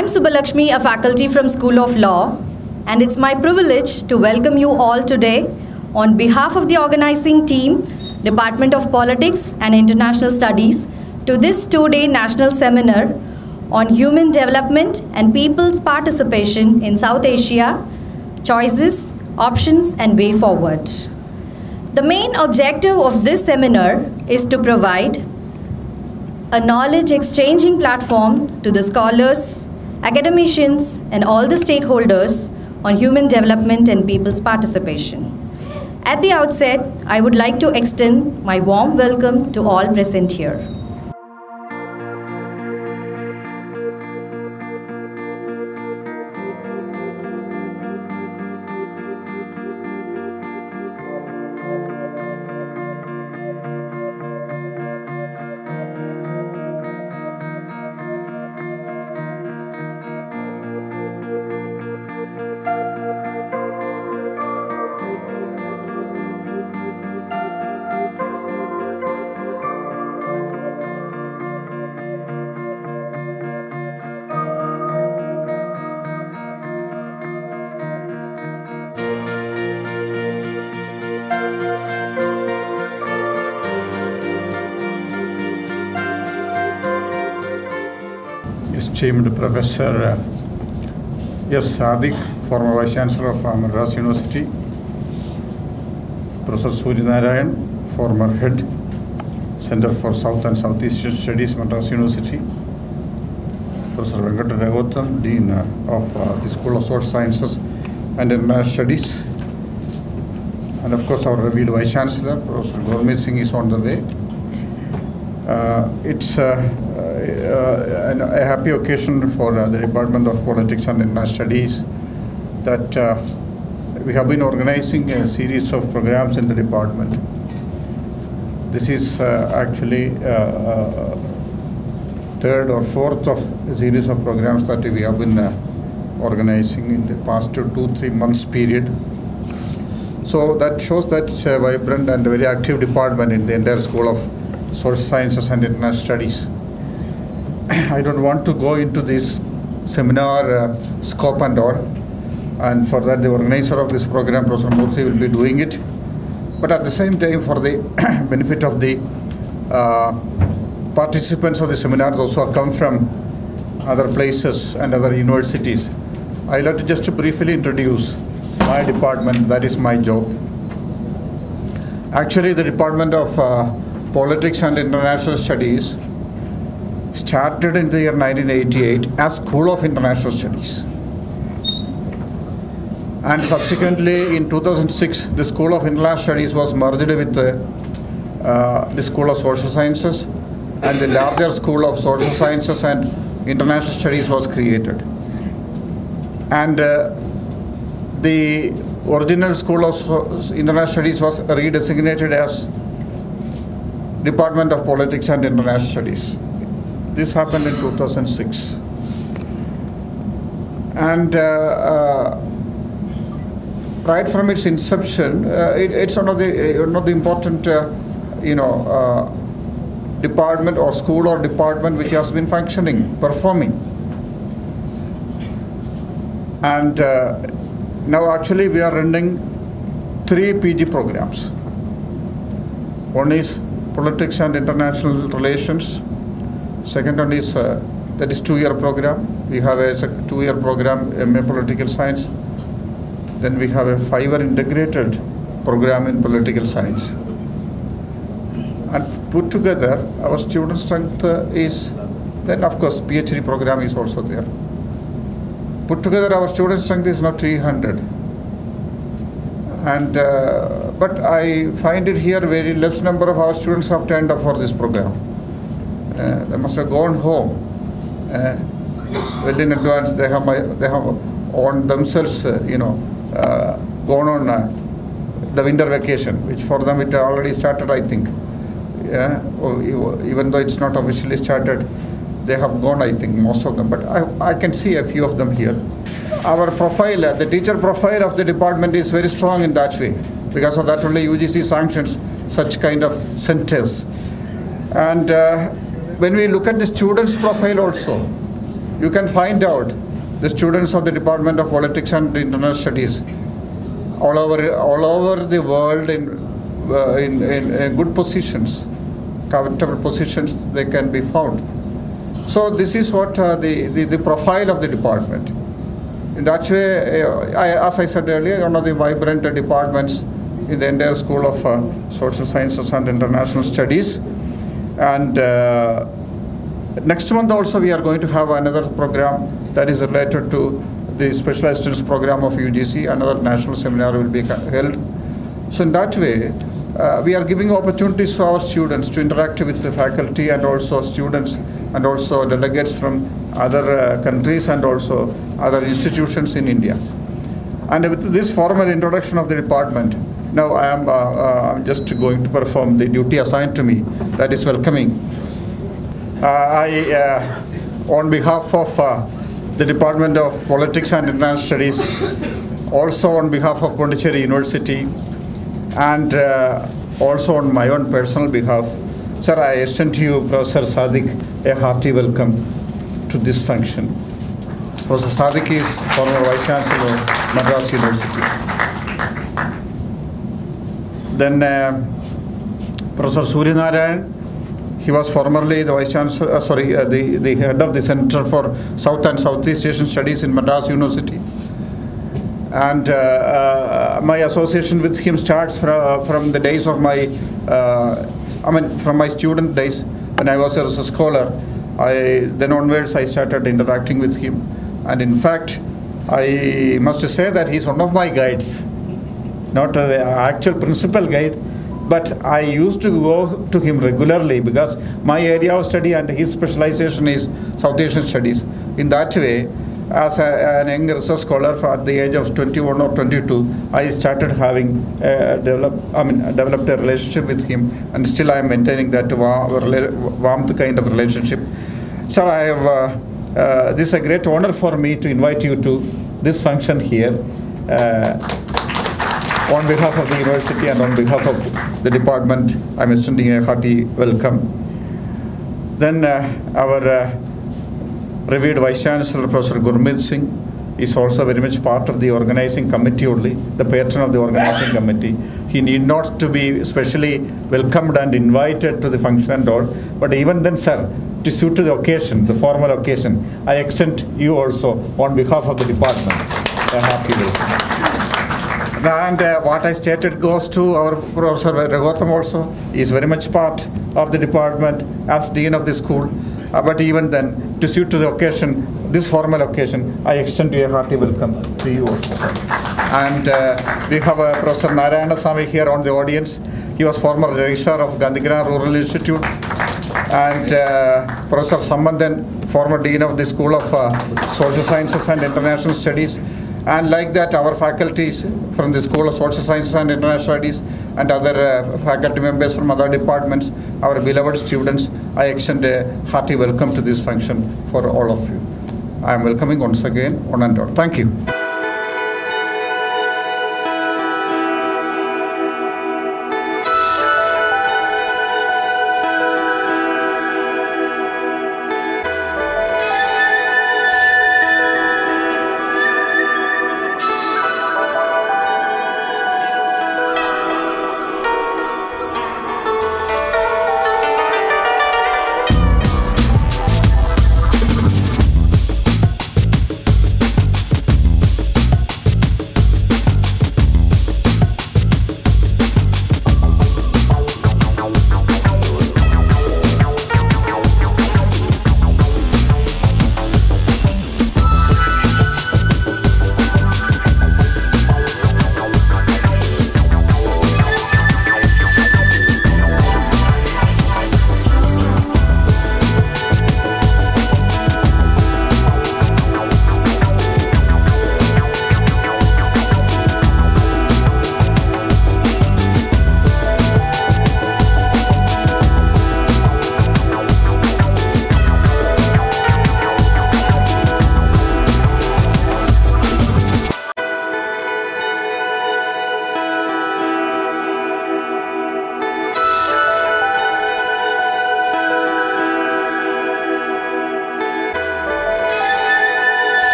I'm Subbalakshmi, a faculty from School of Law, and it's my privilege to welcome you all today on behalf of the organizing team, Department of Politics and International Studies, to this two-day national seminar on human development and people's participation in South Asia, choices, options, and way forward. The main objective of this seminar is to provide a knowledge exchanging platform to the scholars, academicians, and all the stakeholders on human development and people's participation. At the outset, I would like to extend my warm welcome to all present here. Esteemed Professor S. Sadiq, former Vice Chancellor of Madras University, Professor Suryanarayan, former Head, Center for South and Southeast Studies, Madras University, Professor Venkata Raghuvathan, Dean of the School of Social Sciences and International Studies, and of course our revered Vice Chancellor, Professor Gurmeet Singh, is on the way. It's a happy occasion for the Department of Politics and International Studies that we have been organizing a series of programs in the department. This is actually third or fourth of a series of programs that we have been organizing in the past 2-3 months period. So that shows that it's a vibrant and very active department in the entire School of Social Sciences and International Studies. I don't want to go into this seminar scope and all, and for that the organizer of this program, Professor Murthy, will be doing it. But at the same time, for the benefit of the participants of the seminar, those who have come from other places and other universities, I'd like to just briefly introduce my department. That is my job. Actually, the Department of Politics and International Studies started in the year 1988 as School of International Studies. And subsequently in 2006, the School of International Studies was merged with the School of Social Sciences, and the larger School of Social Sciences and International Studies was created. And the original School of International Studies was redesignated as Department of Politics and International Studies. This happened in 2006. And right from its inception, it's one of the important, department or school or department which has been functioning, performing. And now actually we are running 3 PG programs. One is Politics and International Relations. Second one is that is 2-year program. We have a 2-year program, MA Political Science. Then we have a 5-year integrated program in Political Science. And put together, our student strength is, then of course PhD program is also there. Put together our student strength is now 300. And but I find it here very less number of our students have turned up for this program. They must have gone home well in advance. They have on themselves, gone on the winter vacation, which for them it already started, I think. Even though it's not officially started, they have gone, I think, most of them. But I can see a few of them here. Our profile, the teacher profile of the department is very strong in that way. Because of that only UGC sanctions such kind of centers. And when we look at the students' profile also, you can find out the students of the Department of Politics and International Studies all over the world in good positions, comfortable positions they can be found. So this is what the profile of the department. In that way, as I said earlier, one of the vibrant departments in the entire School of Social Sciences and International Studies. And next month also we are going to have another program that is related to the Specialized Studies program of UGC. Another national seminar will be held. So in that way, we are giving opportunities to our students to interact with the faculty and also students and also delegates from other countries and also other institutions in India. And with this formal introduction of the department, now I'm just going to perform the duty assigned to me, that is welcoming. On behalf of the Department of Politics and International Studies, also on behalf of Pondicherry University, and also on my own personal behalf, sir, I extend to you, Professor Sadiq, a hearty welcome to this function. Professor Sadiq is former Vice Chancellor of Madras University. Then Professor Suryanarayan, he was formerly the Vice Chancellor, the head of the Center for South and Southeast Asian Studies in Madras University. And my association with him starts from the days of my, from my student days when I was a scholar. Then onwards I started interacting with him. And in fact, I must say that he's one of my guides. Not the actual principal guide, but I used to go to him regularly because my area of study and his specialization is South Asian studies. In that way, as an young research scholar at the age of 21 or 22, I started having developed a relationship with him, and still I am maintaining that warmth kind of relationship. Sir, I have this is a great honor for me to invite you to this function here. On behalf of the university and on behalf of the department, I'm extending a hearty welcome. Then our revered Vice Chancellor, Professor Gurmeet Singh, is also very much part of the organizing committee only, the patron of the organizing committee. He need not to be specially welcomed and invited to the function and all, but even then, sir, to suit to the occasion, the formal occasion, I extend you also on behalf of the department a happy welcome. And what I stated goes to our Professor Raghutam also. He is very much part of the department as Dean of the school. But even then, to suit to the occasion, this formal occasion, I extend you a hearty welcome to you also. And we have Professor Narayana Swami here on the audience. He was former registrar of Gandhigram Rural Institute. And Professor Sambandhan, former Dean of the School of Social Sciences and International Studies. And like that, our faculties from the School of Social Sciences and International Studies and other faculty members from other departments, our beloved students, I extend a hearty welcome to this function for all of you. I am welcoming once again, one and all. Thank you.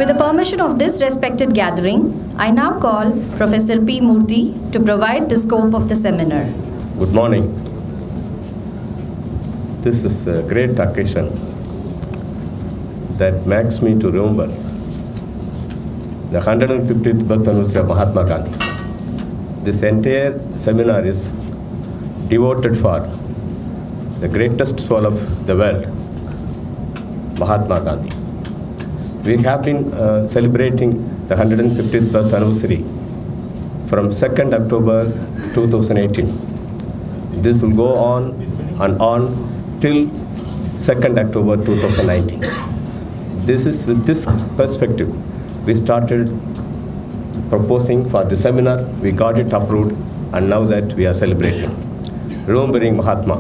With the permission of this respected gathering, I now call Professor P. Murthy to provide the scope of the seminar. Good morning. This is a great occasion that makes me to remember the 150th birth anniversary of Mahatma Gandhi. This entire seminar is devoted for the greatest soul of the world, Mahatma Gandhi. We have been celebrating the 150th birth anniversary from 2nd October 2018. This will go on and on till 2nd October 2019. This is with this perspective we started proposing for the seminar, we got it approved, and now that we are celebrating, remembering Mahatma.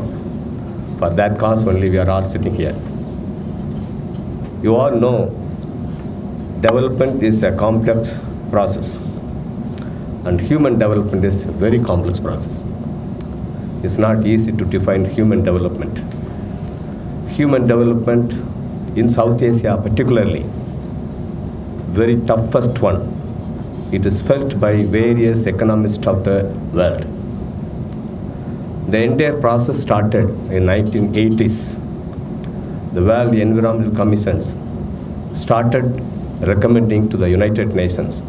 For that cause only we are all sitting here. You all know development is a complex process, and human development is a very complex process. It's not easy to define human development. Human development in South Asia particularly, very toughest one. It is felt by various economists of the world. The entire process started in 1980s. The World Environmental Commissions started recommending to the United Nations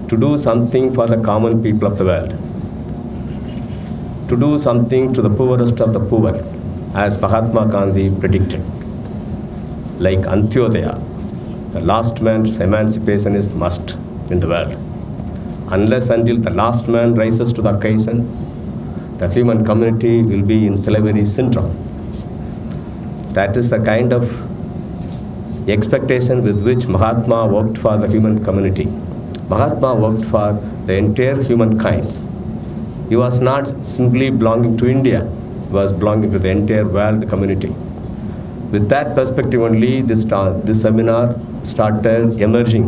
to do something for the common people of the world, to do something to the poorest of the poor, as Mahatma Gandhi predicted. Like Antyodaya, the last man's emancipation is must in the world. Unless until the last man rises to the occasion, the human community will be in slavery syndrome. That is the kind of expectation with which Mahatma worked for the human community. Mahatma worked for the entire humankind. He was not simply belonging to India, he was belonging to the entire world community. With that perspective only, this seminar started emerging.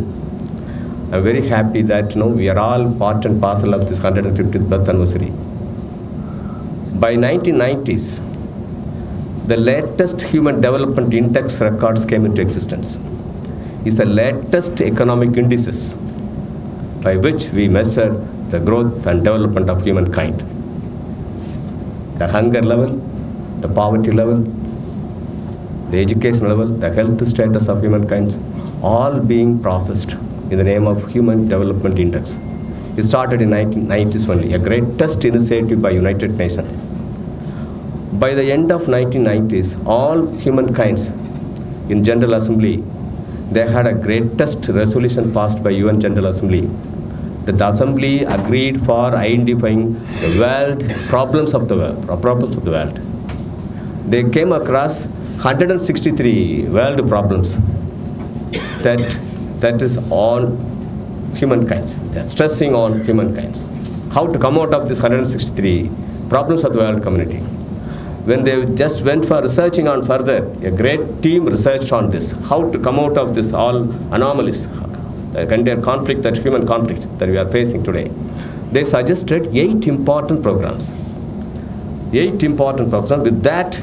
I'm very happy that we are all part and parcel of this 150th birth anniversary. By 1990s, the latest Human Development Index records came into existence. It's the latest economic indices by which we measure the growth and development of humankind. The hunger level, the poverty level, the education level, the health status of humankind, all being processed in the name of Human Development Index. It started in 1990s only, a greatest initiative by United Nations. By the end of 1990s, all humankinds in General Assembly, they had a greatest resolution passed by UN General Assembly. The Assembly agreed for identifying the world problems of the world. They came across 163 world problems that is on humankind. They are stressing on humankind. How to come out of this 163 problems of the world community? When they just went for researching on further, a great team researched on this, how to come out of this all anomalies, the entire conflict, that human conflict that we are facing today. They suggested 8 important programs. 8 important programs. With that,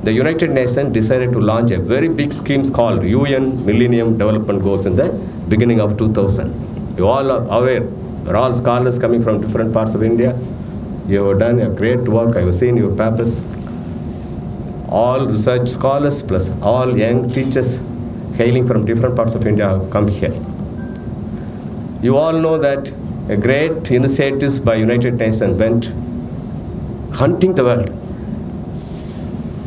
the United Nations decided to launch a very big scheme called UN Millennium Development Goals in the beginning of 2000. You all are aware, we're all scholars coming from different parts of India. You have done a great work, I have seen your papers. All research scholars plus all young teachers hailing from different parts of India have come here. You all know that a great initiatives by United Nations went hunting the world.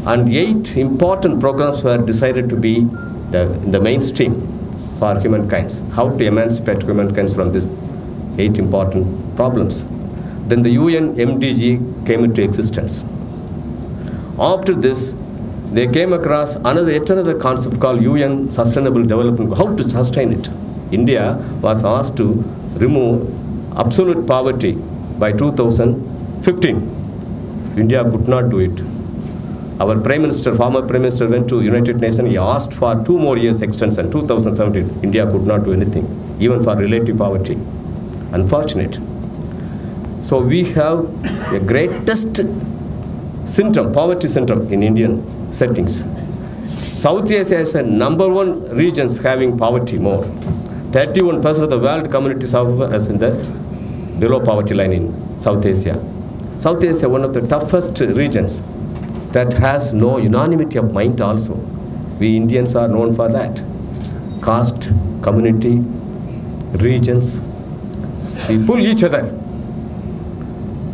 And 8 important programs were decided to be the mainstream for humankind. How to emancipate humankind from these 8 important problems. Then the UN MDG came into existence. After this, they came across yet another concept called UN Sustainable Development. How to sustain it? India was asked to remove absolute poverty by 2015. India could not do it. Our former Prime Minister went to United Nations, he asked for 2 more years extension, 2017. India could not do anything, even for relative poverty. Unfortunate. So we have a greatest syndrome, poverty syndrome in Indian settings. South Asia is the #1 regions having poverty more. 31% of the world communities, however, is in the below poverty line in South Asia. South Asia, one of the toughest regions that has no unanimity of mind also. We Indians are known for that. Caste, community, regions, we pull each other.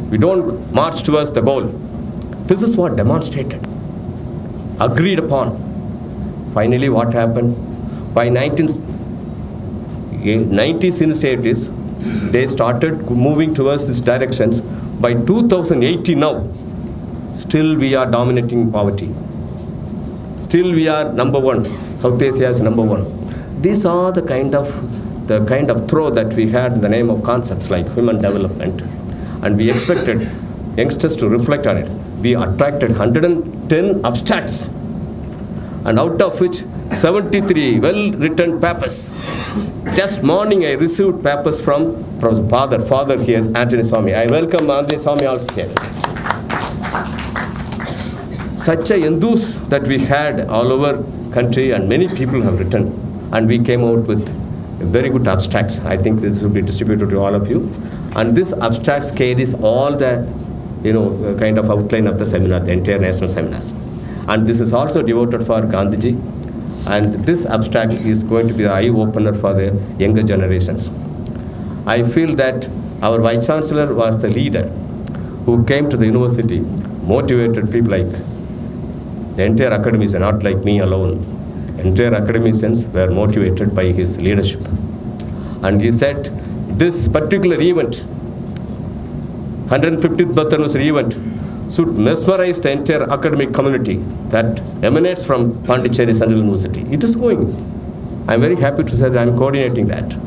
We don't march towards the goal. This is what demonstrated, agreed upon. Finally, what happened? By 1990s initiatives, they started moving towards these directions. By 2018 now, still we are dominating poverty. Still we are number one. South Asia is number one. These are the kind of throw that we had in the name of concepts like human development. And we expected youngsters to reflect on it. We attracted 110 abstracts, and out of which 73 well-written papers. Just morning I received papers from father here, Anthony Swami. I welcome Anthony Swami also here. Such a enthuse that we had all over country, and many people have written, and we came out with very good abstracts. I think this will be distributed to all of you. And this abstracts carries all the, kind of outline of the seminar, the entire national seminars. And this is also devoted for Gandhiji. And this abstract is going to be the eye-opener for the younger generations. I feel that our Vice Chancellor was the leader who came to the university, motivated people like the entire academicians, not like me alone. Entire academicians were motivated by his leadership. And he said, this particular event, 150th birth anniversary event, should mesmerize the entire academic community that emanates from Pondicherry Central University. It is going. I'm very happy to say that I'm coordinating that.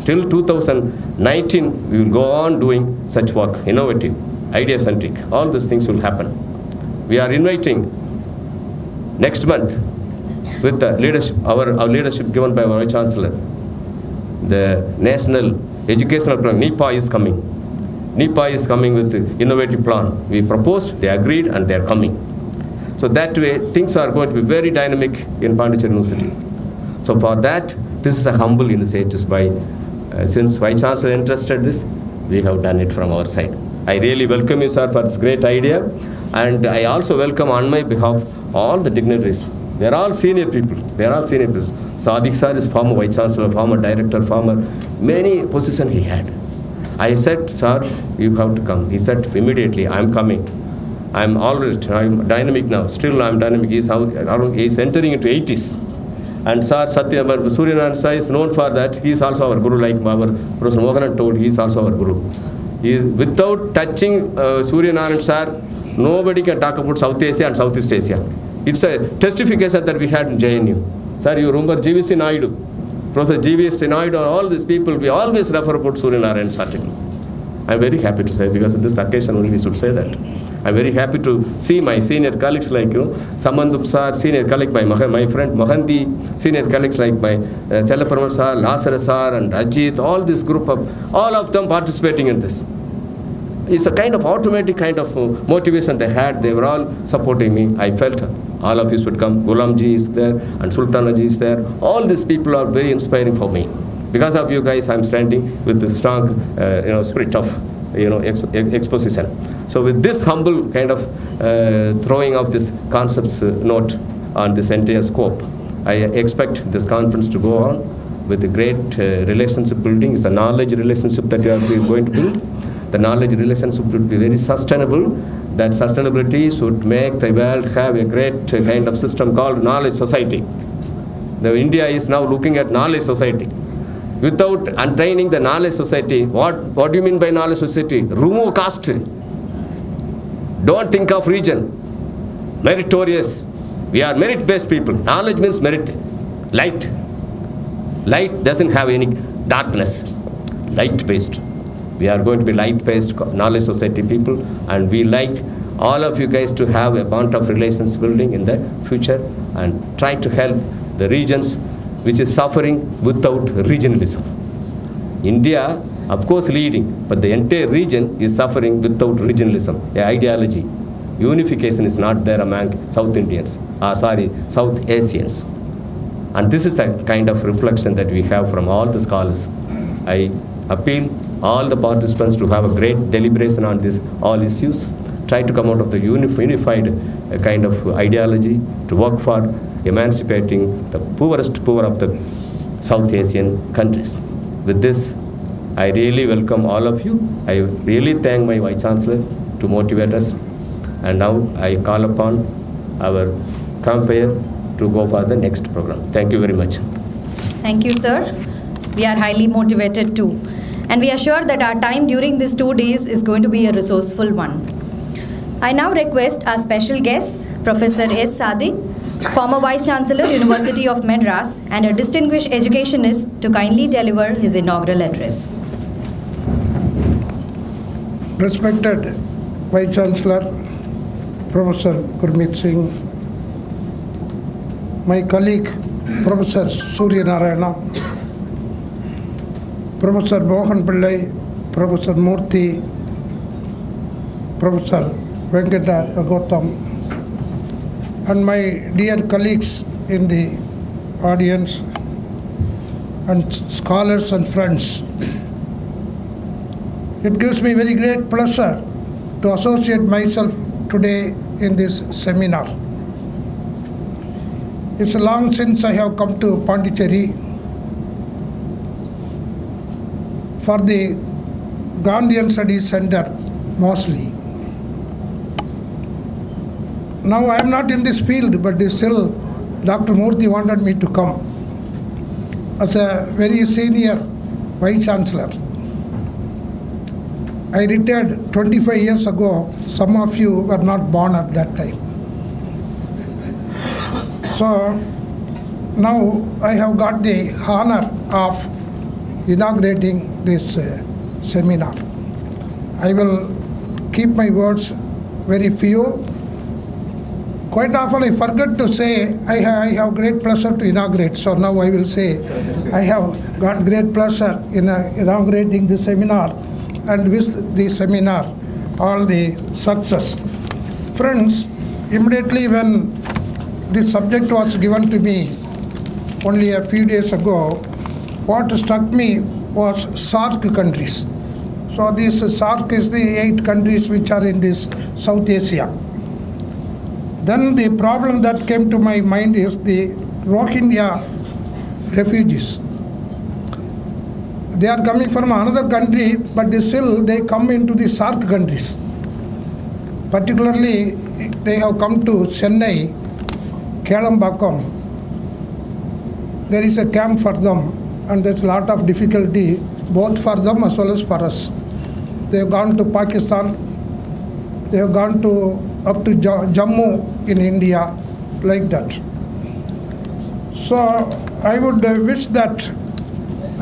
Till 2019, we will go on doing such work, innovative, idea-centric. All these things will happen. We are inviting next month with the leadership, our leadership given by our Vice Chancellor, the National Educational Plan, NIPA is coming. NIPA is coming with the innovative plan. We proposed, they agreed, and they are coming. So that way, things are going to be very dynamic in Pondicherry University. So for that, this is a humble initiative by, since Vice Chancellor entrusted this, we have done it from our side. I really welcome you, sir, for this great idea. And I also welcome on my behalf all the dignitaries. They are all senior people. They are all senior people. Sadiq sir is former Vice Chancellor, former Director, former many positions he had. I said, sir, you have to come. He said, immediately, I'm coming. I'm dynamic now. Still I'm dynamic. He's entering into 80s. And sir, Suryanarayan sir is known for that. He is also our guru, like our Professor Mohanan told, he is also our guru. Without touching Suryanarayan sir, nobody can talk about South Asia and Southeast Asia. It's a testification that we had in JNU. Sir, you remember GVC Naidu, Professor GVC Naidu, all these people, we always refer about Suryanarayan's article. I'm very happy to say, because of this occasion only we should say that. I'm very happy to see my senior colleagues like, Samandup sir, senior colleague, my friend Mohandi, senior colleagues like my Chalaparama sir, Lazarus sir, and Ajit, all this group of, all of them participating in this. It's a kind of automatic kind of motivation they had. They were all supporting me. I felt all of you should come. Ghulamji is there, and Sultanaji is there. All these people are very inspiring for me. Because of you guys, I'm standing with the strong, spirit of, exposition. So with this humble kind of throwing of this concepts note on this entire scope, I expect this conference to go on with a great relationship building. It's a knowledge relationship that we are going to build. The knowledge relationship would be very sustainable. That sustainability should make the world have a great kind of system called knowledge society. India is now looking at knowledge society. Without untraining the knowledge society, what do you mean by knowledge society? Remove caste. Don't think of region. Meritorious. We are merit-based people. Knowledge means merit. Light. Light doesn't have any darkness. Light-based. We are going to be light-based knowledge society people, and we like all of you guys to have a bond of relations building in the future and try to help the regions which is suffering without regionalism. India, of course, leading, but the entire region is suffering without regionalism, the ideology. Unification is not there among South Indians, South Asians. And this is the kind of reflection that we have from all the scholars. I appeal all the participants to have a great deliberation on this all issues, try to come out of the unified kind of ideology to work for emancipating the poorest poor of the South Asian countries. With this, I really welcome all of you. I really thank my Vice Chancellor to motivate us. And now I call upon our campaigner to go for the next program. Thank you very much. Thank you, sir. We are highly motivated too. And we are sure that our time during these 2 days is going to be a resourceful one. I now request our special guest, Professor S. Sadiq, former Vice Chancellor, University of Madras, and a distinguished educationist, to kindly deliver his inaugural address. Respected Vice Chancellor, Professor Gurmeet Singh, my colleague, Professor Surya Narayana, Professor Mohan Pillai, Professor Murthy, Professor Venkata Gautam, and my dear colleagues in the audience, and scholars and friends. It gives me very great pleasure to associate myself today in this seminar. It's long since I have come to Pondicherry for the Gandhian Studies Center mostly. Now I am not in this field, but still Dr. Murthy wanted me to come as a very senior Vice Chancellor. I retired 25 years ago. Some of you were not born at that time. So now I have got the honor of inaugurating this seminar. I will keep my words very few. Quite often I forget to say I have great pleasure to inaugurate. So now I will say I have got great pleasure in inaugurating the seminar and wish the seminar all the success. Friends, immediately when this subject was given to me only a few days ago, what struck me was SAARC countries. So this SAARC is the 8 countries which are in this South Asia. Then the problem that came to my mind is the Rohingya refugees. They are coming from another country, but still they come into the SAARC countries. Particularly, they have come to Chennai, Kelambakam. There is a camp for them, and there's a lot of difficulty both for them as well as for us. They have gone to Pakistan. They have gone up to Jammu in India, like that. So I would wish that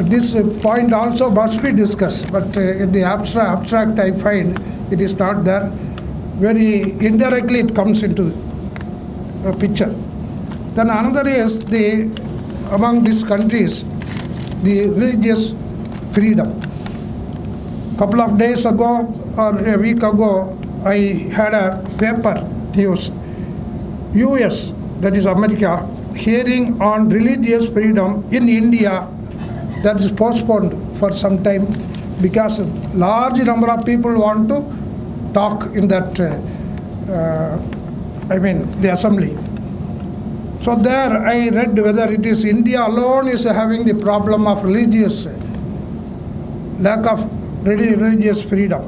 this point also must be discussed, but in the abstract I find it is not there. Very indirectly it comes into a picture. Then another is among these countries, the religious freedom. Couple of days ago or a week ago, I had a paper news. US, that is America, hearing on religious freedom in India that is postponed for some time because a large number of people want to talk in that, the assembly. So there I read whether it is India alone is having the problem of lack of religious freedom.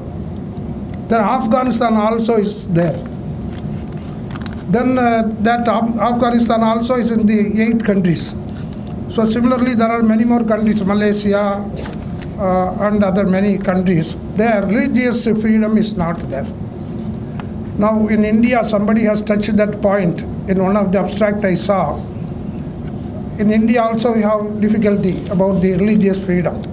Then Afghanistan also is there. Then that Afghanistan also is in the 8 countries. So similarly, there are many more countries, Malaysia and other many countries. There, religious freedom is not there. Now in India, somebody has touched that point in one of the abstract I saw. In India also we have difficulty about the religious freedom.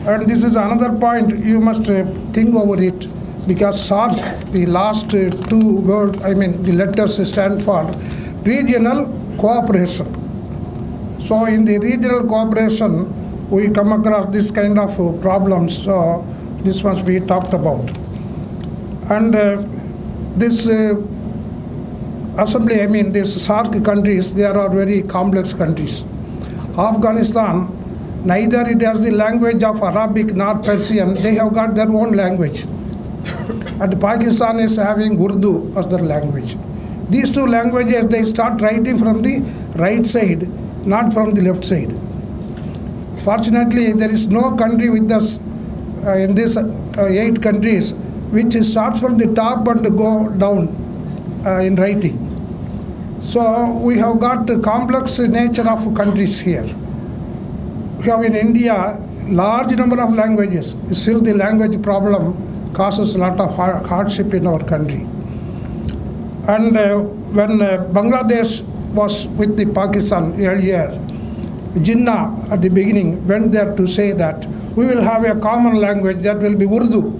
And this is another point you must think over it, because SAARC, the last 2 words, the letters stand for regional cooperation. So in the regional cooperation, we come across this kind of problems, so this must be talked about. And this assembly, I mean these SAARC countries, they are very complex countries. Afghanistan, neither it has the language of Arabic nor Persian, they have got their own language. And Pakistan is having Urdu as their language. These two languages, they start writing from the right side, not from the left side. Fortunately, there is no country with us in these 8 countries which starts from the top and go down in writing. So we have got the complex nature of countries here. We have in India large number of languages. Still the language problem causes a lot of hardship in our country. And when Bangladesh was with the Pakistan earlier, Jinnah at the beginning went there to say that we will have a common language that will be Urdu.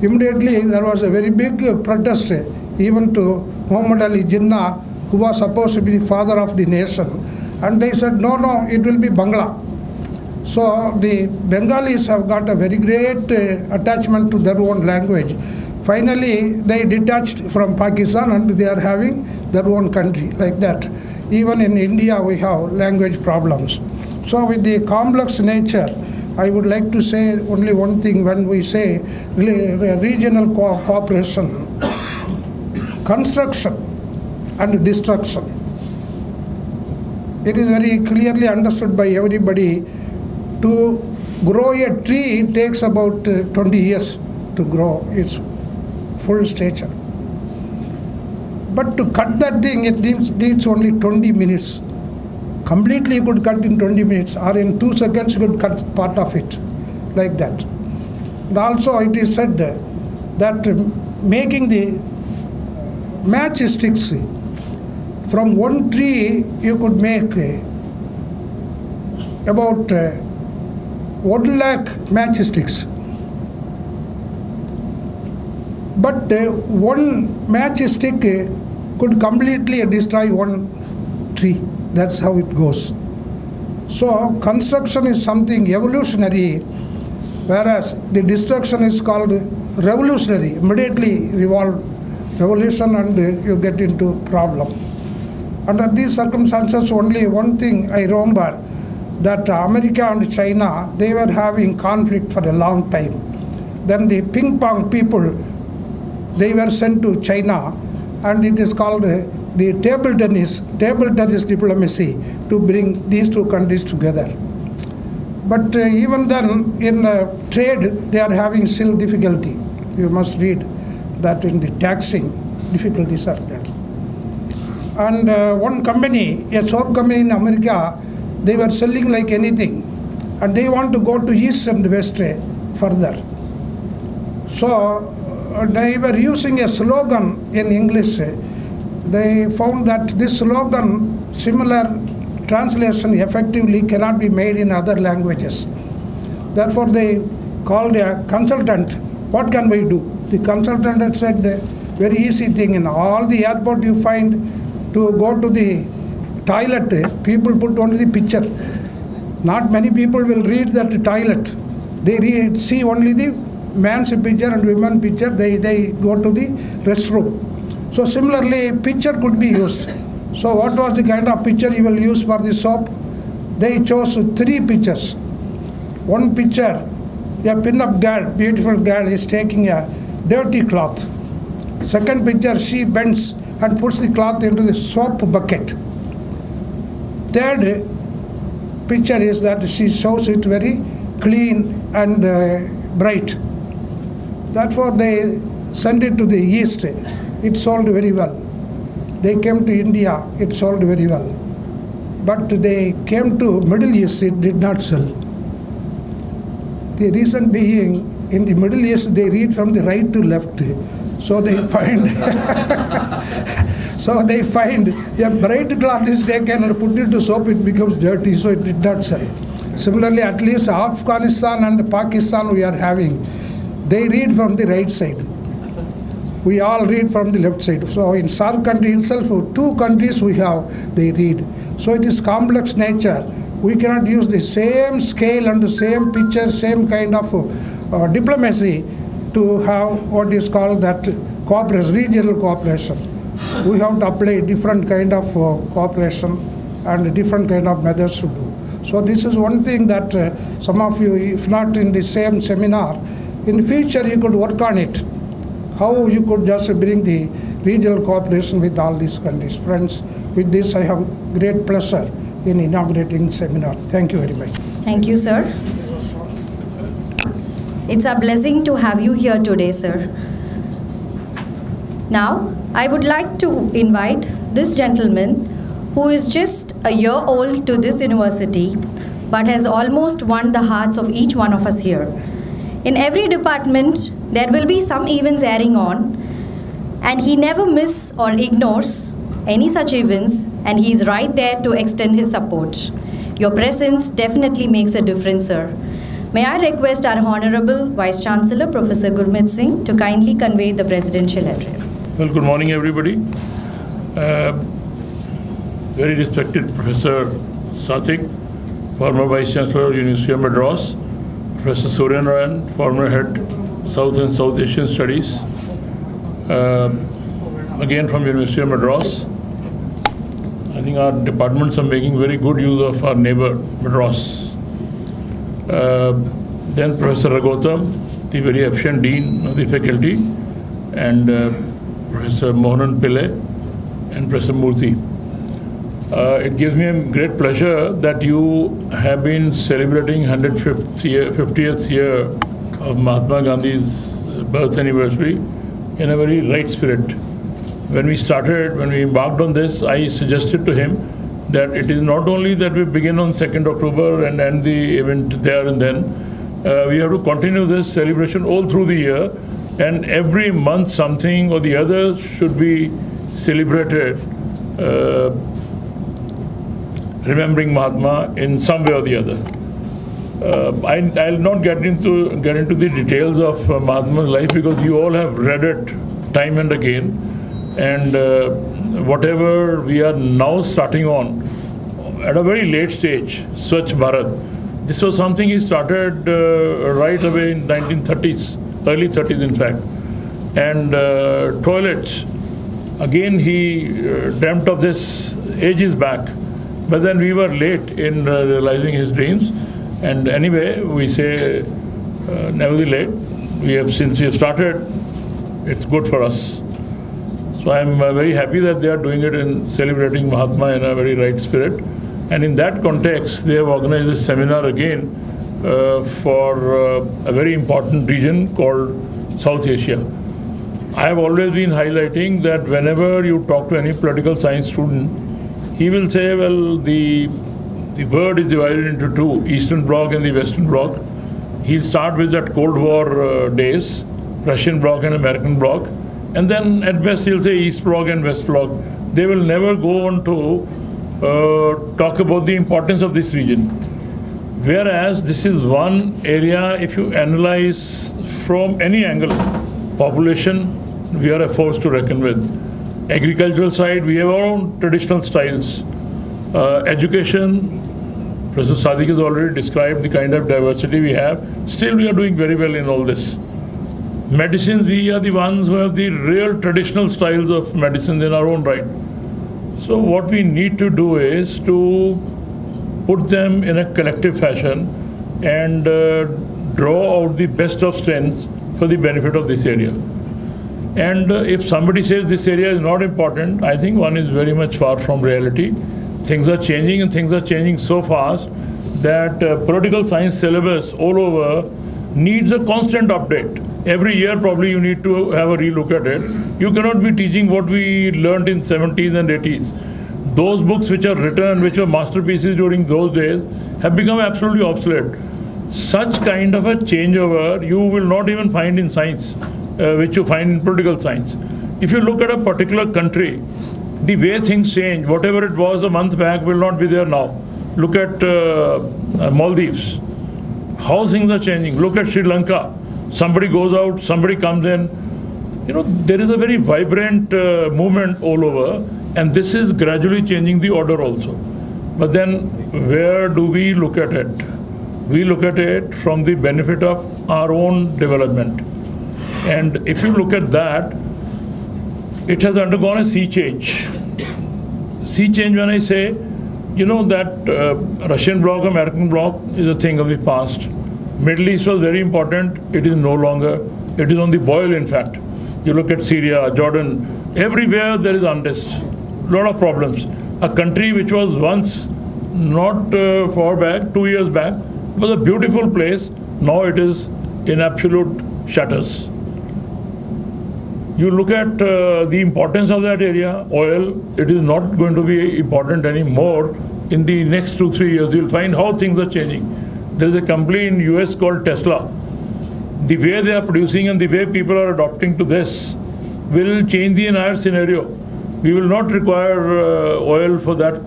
Immediately there was a very big protest even to Muhammad Ali Jinnah, who was supposed to be the father of the nation. And they said, no, it will be Bangla. So the Bengalis have got a very great attachment to their own language. Finally, they detached from Pakistan and they are having their own country like that. Even in India, we have language problems. So with the complex nature, I would like to say only one thing when we say regional cooperation, construction and destruction. It is very clearly understood by everybody. To grow a tree takes about 20 years to grow its full stature. But to cut that thing, it needs only 20 minutes. Completely you could cut in 20 minutes, or in 2 seconds you could cut part of it, like that. And also it is said that making the matchsticks, from one tree you could make about 1 lakh matchsticks. But one matchstick could completely destroy one tree. That's how it goes. So construction is something evolutionary, whereas the destruction is called revolutionary. Immediately revolve revolution and you get into problem. Under these circumstances, only one thing I remember, that America and China, they were having conflict for a long time. Then the ping pong people, they were sent to China, and it is called the table tennis diplomacy to bring these two countries together. But even then, in trade, they are having still difficulty. You must read that in the taxing, difficulties are there. And one company, a soap company in America, they were selling like anything, and they want to go to east and west further. So they were using a slogan in English. They found that this slogan, similar translation effectively cannot be made in other languages. Therefore, they called a consultant. What can we do? The consultant had said, very easy thing. In all the airport you find, to go to the toilet, people put only the picture. Not many people will read that toilet. They see only the man's picture and women's picture. They go to the restroom. So similarly, picture could be used. So what was the kind of picture you will use for the soap? They chose 3 pictures. One picture, a pin-up girl, beautiful girl, is taking a dirty cloth. Second picture, she bends and puts the cloth into the soap bucket. Third picture is that she shows it very clean and bright. Therefore, they sent it to the east. It sold very well. They came to India, it sold very well. But they came to Middle East, it did not sell. The reason being, in the Middle East, they read from the right to left. So they find a bright cloth is taken and put into soap, it becomes dirty, so it did not sell. Similarly, at least Afghanistan and Pakistan we are having, they read from the right side. We all read from the left side. So in SAARC country itself, 2 countries we have, they read. So it is complex nature. We cannot use the same scale and the same picture, same kind of diplomacy to have what is called that cooperation, regional cooperation. we have to apply different kind of cooperation and different kind of methods to do. So this is one thing that some of you, if not in the same seminar, in the future you could work on it. How you could just bring the regional cooperation with all these countries. Friends, with this I have great pleasure in inaugurating seminar. Thank you very much. Thank you, sir. It's a blessing to have you here today, sir. Now, I would like to invite this gentleman who is just a year old to this university but has almost won the hearts of each one of us here. In every department, there will be some events airing on, and he never misses or ignores any such events, and he is right there to extend his support. Your presence definitely makes a difference, sir. May I request our Honorable Vice Chancellor, Professor Gurmeet Singh, to kindly convey the presidential address. Well, good morning, everybody. Very respected Professor Sathik, former Vice Chancellor of University of Madras, Professor Suryan Rayan, former head South and South Asian Studies, again from University of Madras. I think our departments are making very good use of our neighbor, Madras. Then Professor Raghutam, the very efficient Dean of the faculty, and Professor Mohanan Pillai and Professor Murthy. It gives me a great pleasure that you have been celebrating 50th year of Mahatma Gandhi's birth anniversary in a very right spirit. When we embarked on this, I suggested to him that it is not only that we begin on 2nd October and end the event there and then. We have to continue this celebration all through the year, and every month something or the other should be celebrated, remembering Mahatma in some way or the other. I'll not get into the details of Mahatma's life, because you all have read it time and again. And whatever we are now starting on at a very late stage, Swachh Bharat, this was something he started right away in 1930s, early 30s in fact. And toilets, again he dreamt of this ages back, but then we were late in realizing his dreams. And anyway, we say nevertheless, since we have started, it's good for us. So I'm very happy that they are doing it in celebrating Mahatma in a very right spirit. And in that context, they have organized a seminar again for a very important region called South Asia. I have always been highlighting that whenever you talk to any political science student, he will say, well, the world is divided into two, Eastern Bloc and the Western Bloc. He'll start with that Cold War days, Russian Bloc and American Bloc. And then at best he'll say East Bloc and West Bloc. They will never go on to talk about the importance of this region. Whereas this is one area, if you analyze from any angle, population, we are a force to reckon with. Agricultural side, we have our own traditional styles. Education, Professor Sathik has already described the kind of diversity we have. Still we are doing very well in all this. Medicines, we are the ones who have the real traditional styles of medicine in our own right. So what we need to do is to put them in a collective fashion and draw out the best of strengths for the benefit of this area. And if somebody says this area is not important, I think one is very much far from reality. Things are changing, and things are changing so fast that political science syllabus all over needs a constant update. Every year probably you need to have a relook at it. You cannot be teaching what we learned in 70s and 80s. Those books which are written, which were masterpieces during those days, have become absolutely obsolete. Such kind of a changeover you will not even find in science, which you find in political science. If you look at a particular country, the way things change, whatever it was a month back will not be there now. Look at Maldives, how things are changing. Look at Sri Lanka. Somebody goes out, somebody comes in. You know, there is a very vibrant movement all over, and this is gradually changing the order also. But then where do we look at it? We look at it from the benefit of our own development. And if you look at that, it has undergone a sea change. Sea change, when I say, you know that Russian bloc, American bloc is a thing of the past. Middle East was very important. It is no longer. It is on the boil, in fact. You look at Syria, Jordan, everywhere there is unrest, a lot of problems. A country which was once not far back, 2 years back, was a beautiful place. Now it is in absolute shatters. You look at the importance of that area, oil, it is not going to be important anymore in the next 2-3 years. You'll find how things are changing. There is a company in US called Tesla. The way they are producing and the way people are adopting to this will change the entire scenario. We will not require oil for that.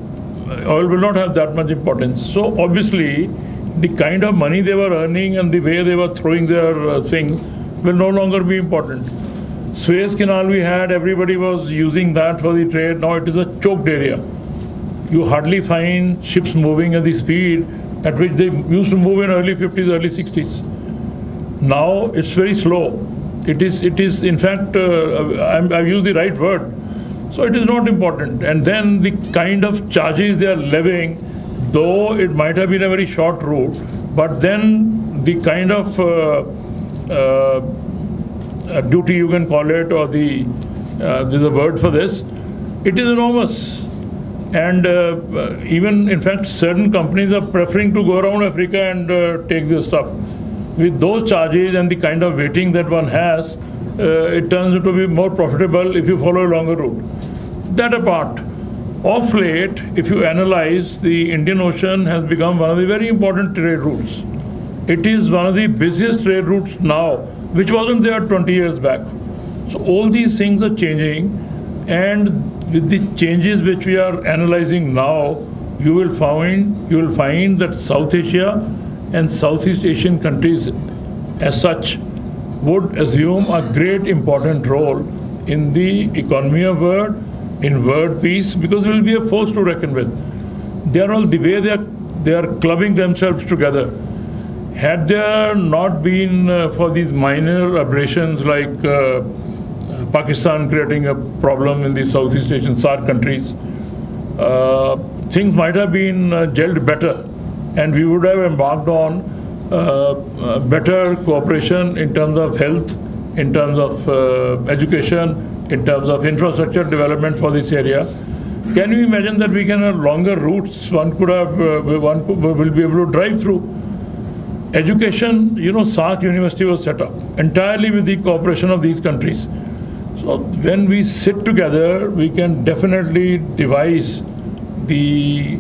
Oil will not have that much importance. So obviously, the kind of money they were earning and the way they were throwing their things will no longer be important. Suez Canal we had, everybody was using that for the trade. Now it is a choked area. You hardly find ships moving at the speed at which they used to move in early 50s, early 60s. Now it's very slow. It is in fact, I've used the right word. So it is not important. And then the kind of charges they are levying, though it might have been a very short route, but then the kind of duty you can call it, or there's a word for this, it is enormous. And even, in fact, certain companies are preferring to go around Africa and take this stuff. With those charges and the kind of waiting that one has, it turns out to be more profitable if you follow a longer route. That apart, of late, if you analyze, the Indian Ocean has become one of the very important trade routes. It is one of the busiest trade routes now, which wasn't there 20 years back. So all these things are changing, and with the changes which we are analyzing now, you will find that South Asia and Southeast Asian countries as such would assume a great important role in the economy of world, in world peace, because it will be a force to reckon with. They are all the way they are clubbing themselves together. Had there not been for these minor aberrations like Pakistan creating a problem in the Southeast Asian SAARC countries, things might have been gelled better, and we would have embarked on better cooperation in terms of health, in terms of education, in terms of infrastructure development for this area. Can you imagine that we can have longer routes one will be able to drive through? Education, you know, SAARC University was set up entirely with the cooperation of these countries. So when we sit together, we can definitely devise the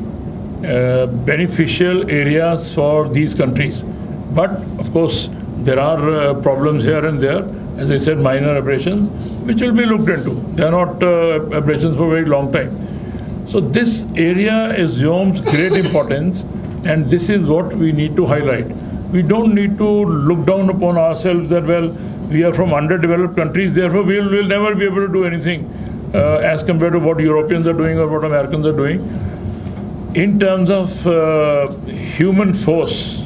beneficial areas for these countries. But of course, there are problems here and there, as I said, minor aberrations, which will be looked into. They are not aberrations for a very long time. So this area assumes great importance, and this is what we need to highlight. We don't need to look down upon ourselves that, well, we are from underdeveloped countries, therefore we'll never be able to do anything as compared to what Europeans are doing or what Americans are doing. In terms of human force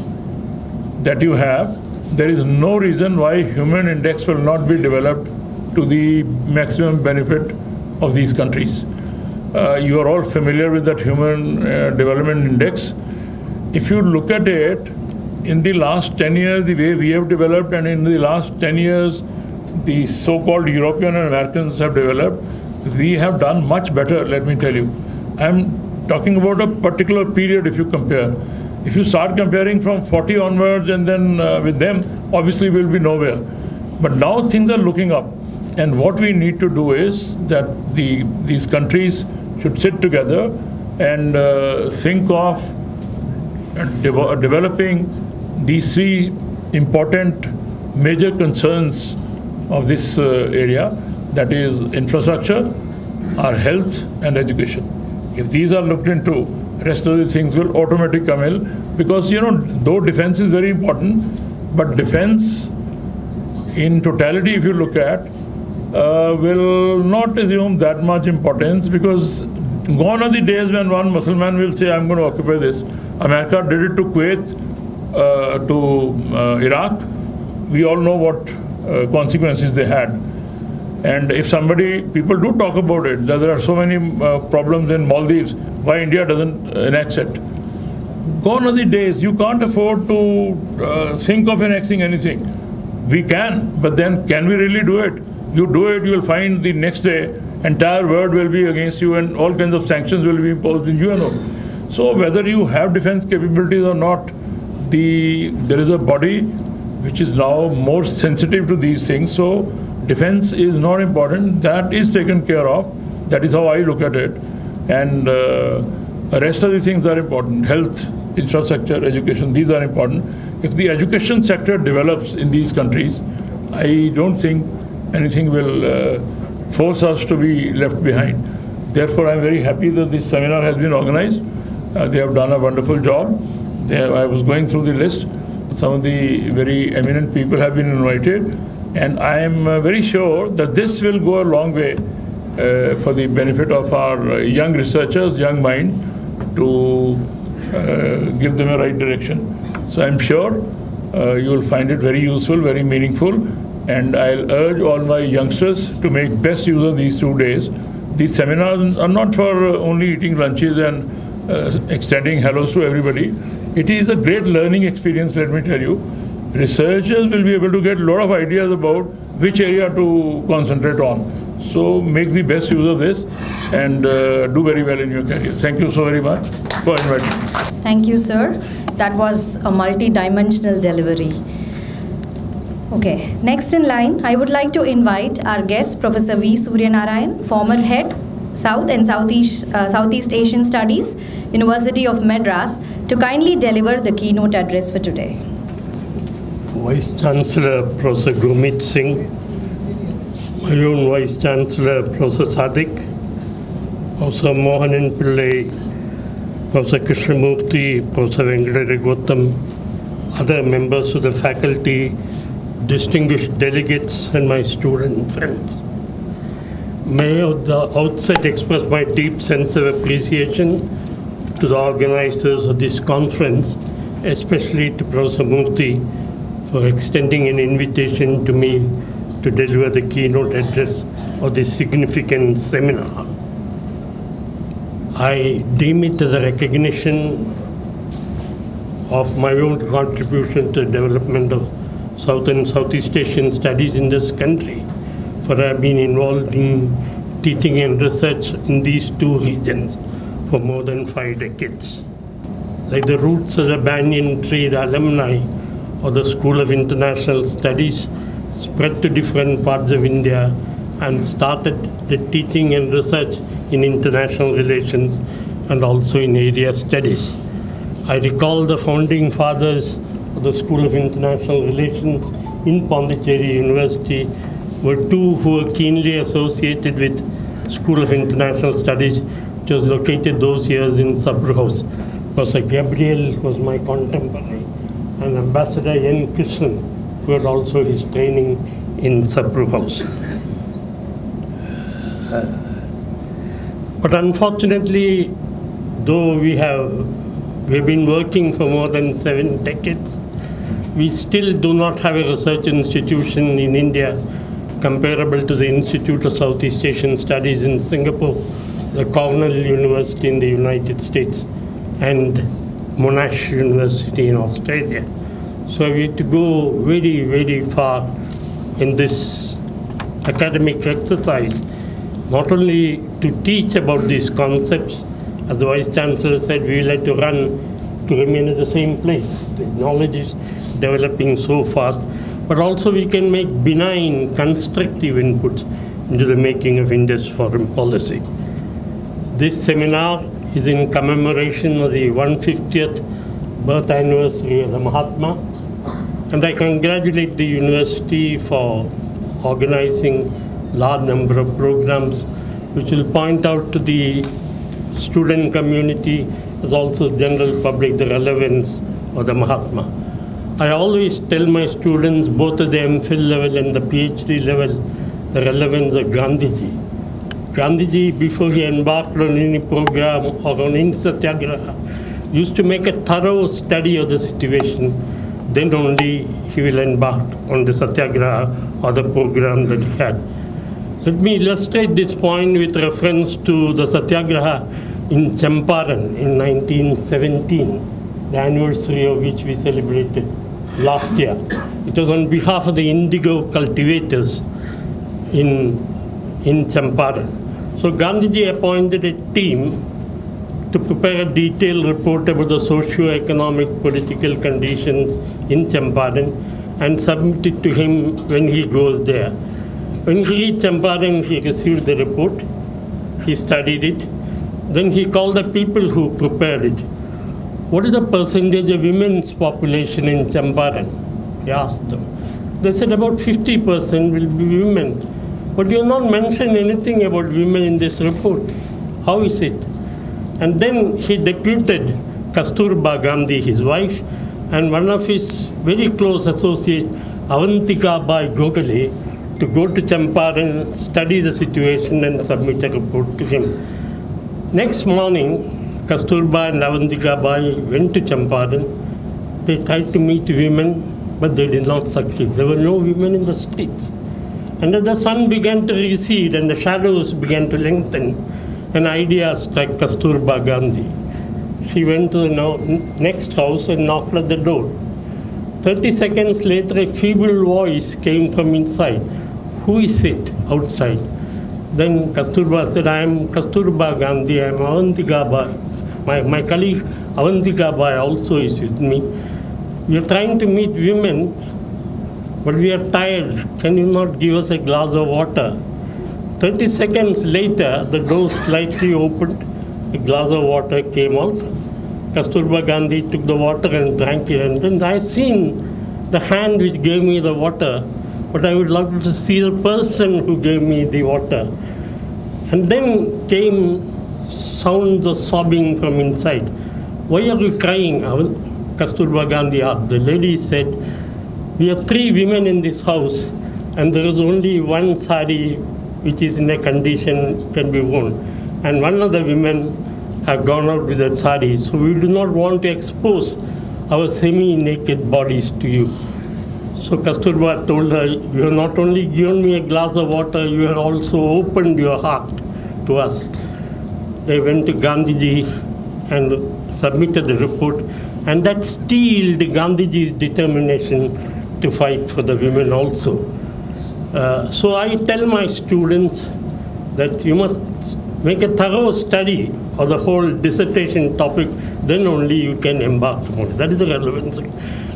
that you have, there is no reason why human index will not be developed to the maximum benefit of these countries. You are all familiar with that human development index. If you look at it, in the last 10 years, the way we have developed, and in the last 10 years, the so-called European and Americans have developed, we have done much better, let me tell you. I'm talking about a particular period if you compare. If you start comparing from 40 onwards and then with them, obviously we'll be nowhere. But now things are looking up. And what we need to do is that these countries should sit together and think of developing these three important major concerns of this area, that is infrastructure, our health and education. If these are looked into, rest of the things will automatically come in, because, you know, though defense is very important, but defense in totality, if you look at, will not assume that much importance, because gone are the days when one Muslim will say, I'm going to occupy this. America did it to Kuwait, to Iraq. We all know what consequences they had. And if people do talk about it, that there are so many problems in Maldives, why India doesn't enact it? Gone are the days. You can't afford to think of enacting anything. We can, but then can we really do it? You do it, you will find the next day entire world will be against you and all kinds of sanctions will be imposed in UNO. So whether you have defense capabilities or not, there is a body which is now more sensitive to these things. So defense is not important. That is taken care of. That is how I look at it. And the rest of the things are important. Health, infrastructure, education, these are important. If the education sector develops in these countries, I don't think anything will force us to be left behind. Therefore, I'm very happy that this seminar has been organized. They have done a wonderful job. I was going through the list. Some of the very eminent people have been invited. And I am very sure that this will go a long way for the benefit of our young researchers, young mind, to give them a right direction. So I'm sure you will find it very useful, very meaningful, and I'll urge all my youngsters to make best use of these 2 days. These seminars are not for only eating lunches and extending hellos to everybody. It is a great learning experience, let me tell you. Researchers will be able to get a lot of ideas about which area to concentrate on. So make the best use of this and do very well in your career. Thank you so very much for inviting me. Thank you, sir. That was a multi-dimensional delivery. Okay, next in line, I would like to invite our guest, Professor V. Suryanarayan, former head, South and Southeast Asian Studies, University of Madras, to kindly deliver the keynote address for today. Vice Chancellor Professor Gurmeet Singh, my own Vice Chancellor Professor Sadiq, Professor Mohanan Pillai, Professor Krishnamurthy, Professor Venkatara Gautam, other members of the faculty, distinguished delegates, and my student friends. May I at the outset express my deep sense of appreciation to the organizers of this conference, especially to Professor Murthy, for extending an invitation to me to deliver the keynote address of this significant seminar. I deem it as a recognition of my own contribution to the development of South and Southeast Asian studies in this country, for I have been involved in teaching and research in these two regions for more than 5 decades. Like the roots of the banyan tree, the alumni of the School of International Studies spread to different parts of India and started the teaching and research in international relations and also in area studies. I recall the founding fathers of the School of International Relations in Pondicherry University were two who were keenly associated with School of International Studies, which was located those years in Sabru House. Professor Gabriel was my contemporary, and Ambassador N. Krishnan, who had also his training in Sabru House. But unfortunately, though we've been working for more than 7 decades, we still do not have a research institution in India comparable to the Institute of Southeast Asian Studies in Singapore, the Cornell University in the United States, and Monash University in Australia. So we have to go very, very far in this academic exercise, not only to teach about these concepts. As the Vice Chancellor said, we will have to run to remain at the same place. The knowledge is developing so fast, but also we can make benign, constructive inputs into the making of India's foreign policy. This seminar is in commemoration of the 150th birth anniversary of the Mahatma, and I congratulate the university for organizing a large number of programs which will point out to the student community as also general public the relevance of the Mahatma. I always tell my students, both at the MPhil level and the PhD level, the relevance of Gandhiji. Gandhiji, before he embarked on any program or on any satyagraha, used to make a thorough study of the situation. Then only he will embark on the satyagraha or the program that he had. Let me illustrate this point with reference to the Satyagraha in Champaran in 1917, the anniversary of which we celebrated last year. It was on behalf of the indigo cultivators in Champaran. So Gandhiji appointed a team to prepare a detailed report about the socio-economic political conditions in Champaran and submit it to him when he goes there. When he reached Champaran, he received the report, he studied it, then he called the people who prepared it. What is the percentage of women's population in Champaran? He asked them. They said about 50% will be women. But you have not mentioned anything about women in this report. How is it? And then he deputed Kasturba Gandhi, his wife, and one of his very close associates, Avantika Bai Gokhale, to go to Champaran, study the situation and submit a report to him. Next morning, Kasturba and Avantika Bai went to Champaran. They tried to meet women, but they did not succeed. There were no women in the streets. And as the sun began to recede and the shadows began to lengthen, an idea struck Kasturba Gandhi. She went to the next house and knocked at the door. 30 seconds later, a feeble voice came from inside. Who is it outside? Then Kasturba said, I am Kasturba Gandhi, I am Avantika Bai. My colleague Avantika Bai also is with me. We are trying to meet women, but we are tired. Can you not give us a glass of water? 30 seconds later, the door slightly opened. A glass of water came out. Kasturba Gandhi took the water and drank it. And then I seen the hand which gave me the water, but I would love to see the person who gave me the water. And then came sounds of sobbing from inside. Why are you crying? Kasturba Gandhi asked. The lady said, we are 3 women in this house, and there is only one sari which is in a condition can be worn. And one of the women have gone out with that sari. So we do not want to expose our semi-naked bodies to you. So Kasturba told her, you have not only given me a glass of water, you have also opened your heart to us. They went to Gandhiji and submitted the report. And that steeled Gandhiji's determination to fight for the women also. So I tell my students that you must make a thorough study of the whole dissertation topic, then only you can embark upon it. That is the relevance.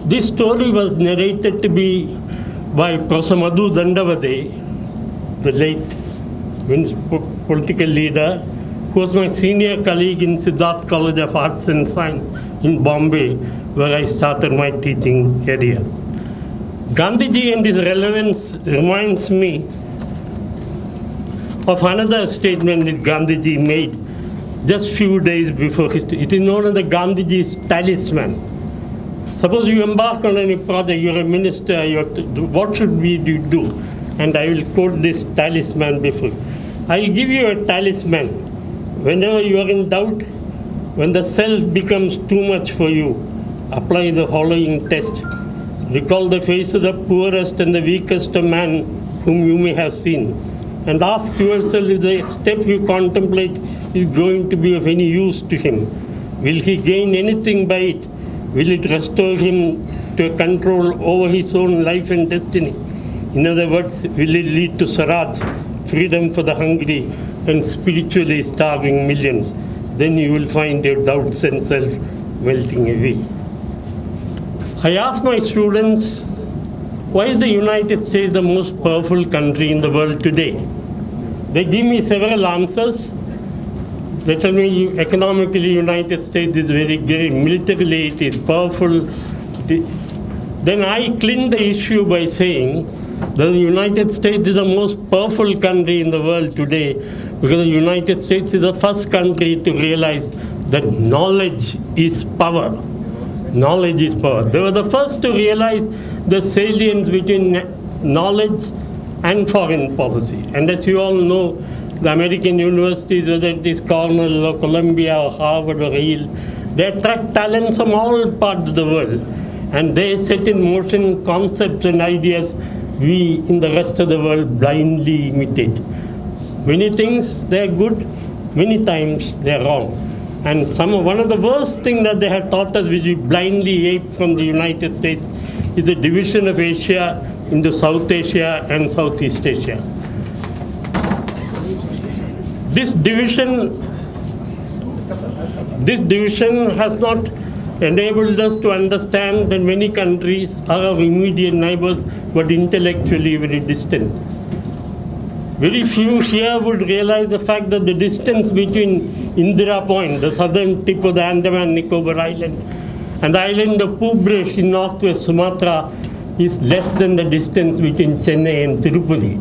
This story was narrated to be by Professor Madhu Dandavade, the late political leader, who was my senior colleague in Siddharth College of Arts and Science in Bombay, where I started my teaching career. Gandhiji and his relevance reminds me of another statement that Gandhiji made just few days before his death. It is known as the Gandhiji's talisman. Suppose you embark on any project, you're a minister, what should we do? And I will quote this talisman before. I'll give you a talisman. Whenever you are in doubt, when the self becomes too much for you, apply the following test. Recall the face of the poorest and the weakest of man whom you may have seen, and ask yourself if the step you contemplate is going to be of any use to him. Will he gain anything by it? Will it restore him to a control over his own life and destiny? In other words, will it lead to Swaraj, freedom for the hungry and spiritually starving millions? Then you will find your doubts and self melting away. I ask my students, why is the United States the most powerful country in the world today? They give me several answers. They tell me economically United States is very great, militarily it is powerful. Then I clean the issue by saying that the United States is the most powerful country in the world today because the United States is the first country to realize that knowledge is power. Knowledge is power. They were the first to realize the salience between knowledge and foreign policy. And as you all know, the American universities, whether it is Cornell or Columbia or Harvard or Yale, they attract talents from all parts of the world. And they set in motion concepts and ideas we in the rest of the world blindly imitate. Many things they're good, many times they're wrong. And one of the worst things that they have taught us, which we blindly ape from the United States, is the division of Asia into South Asia and Southeast Asia. This division has not enabled us to understand that many countries are our immediate neighbors, but intellectually very distant. Very few here would realize the fact that the distance between Indira Point, the southern tip of the Andaman Nicobar Island, and the island of Pubresh in northwest Sumatra is less than the distance between Chennai and Tirupati.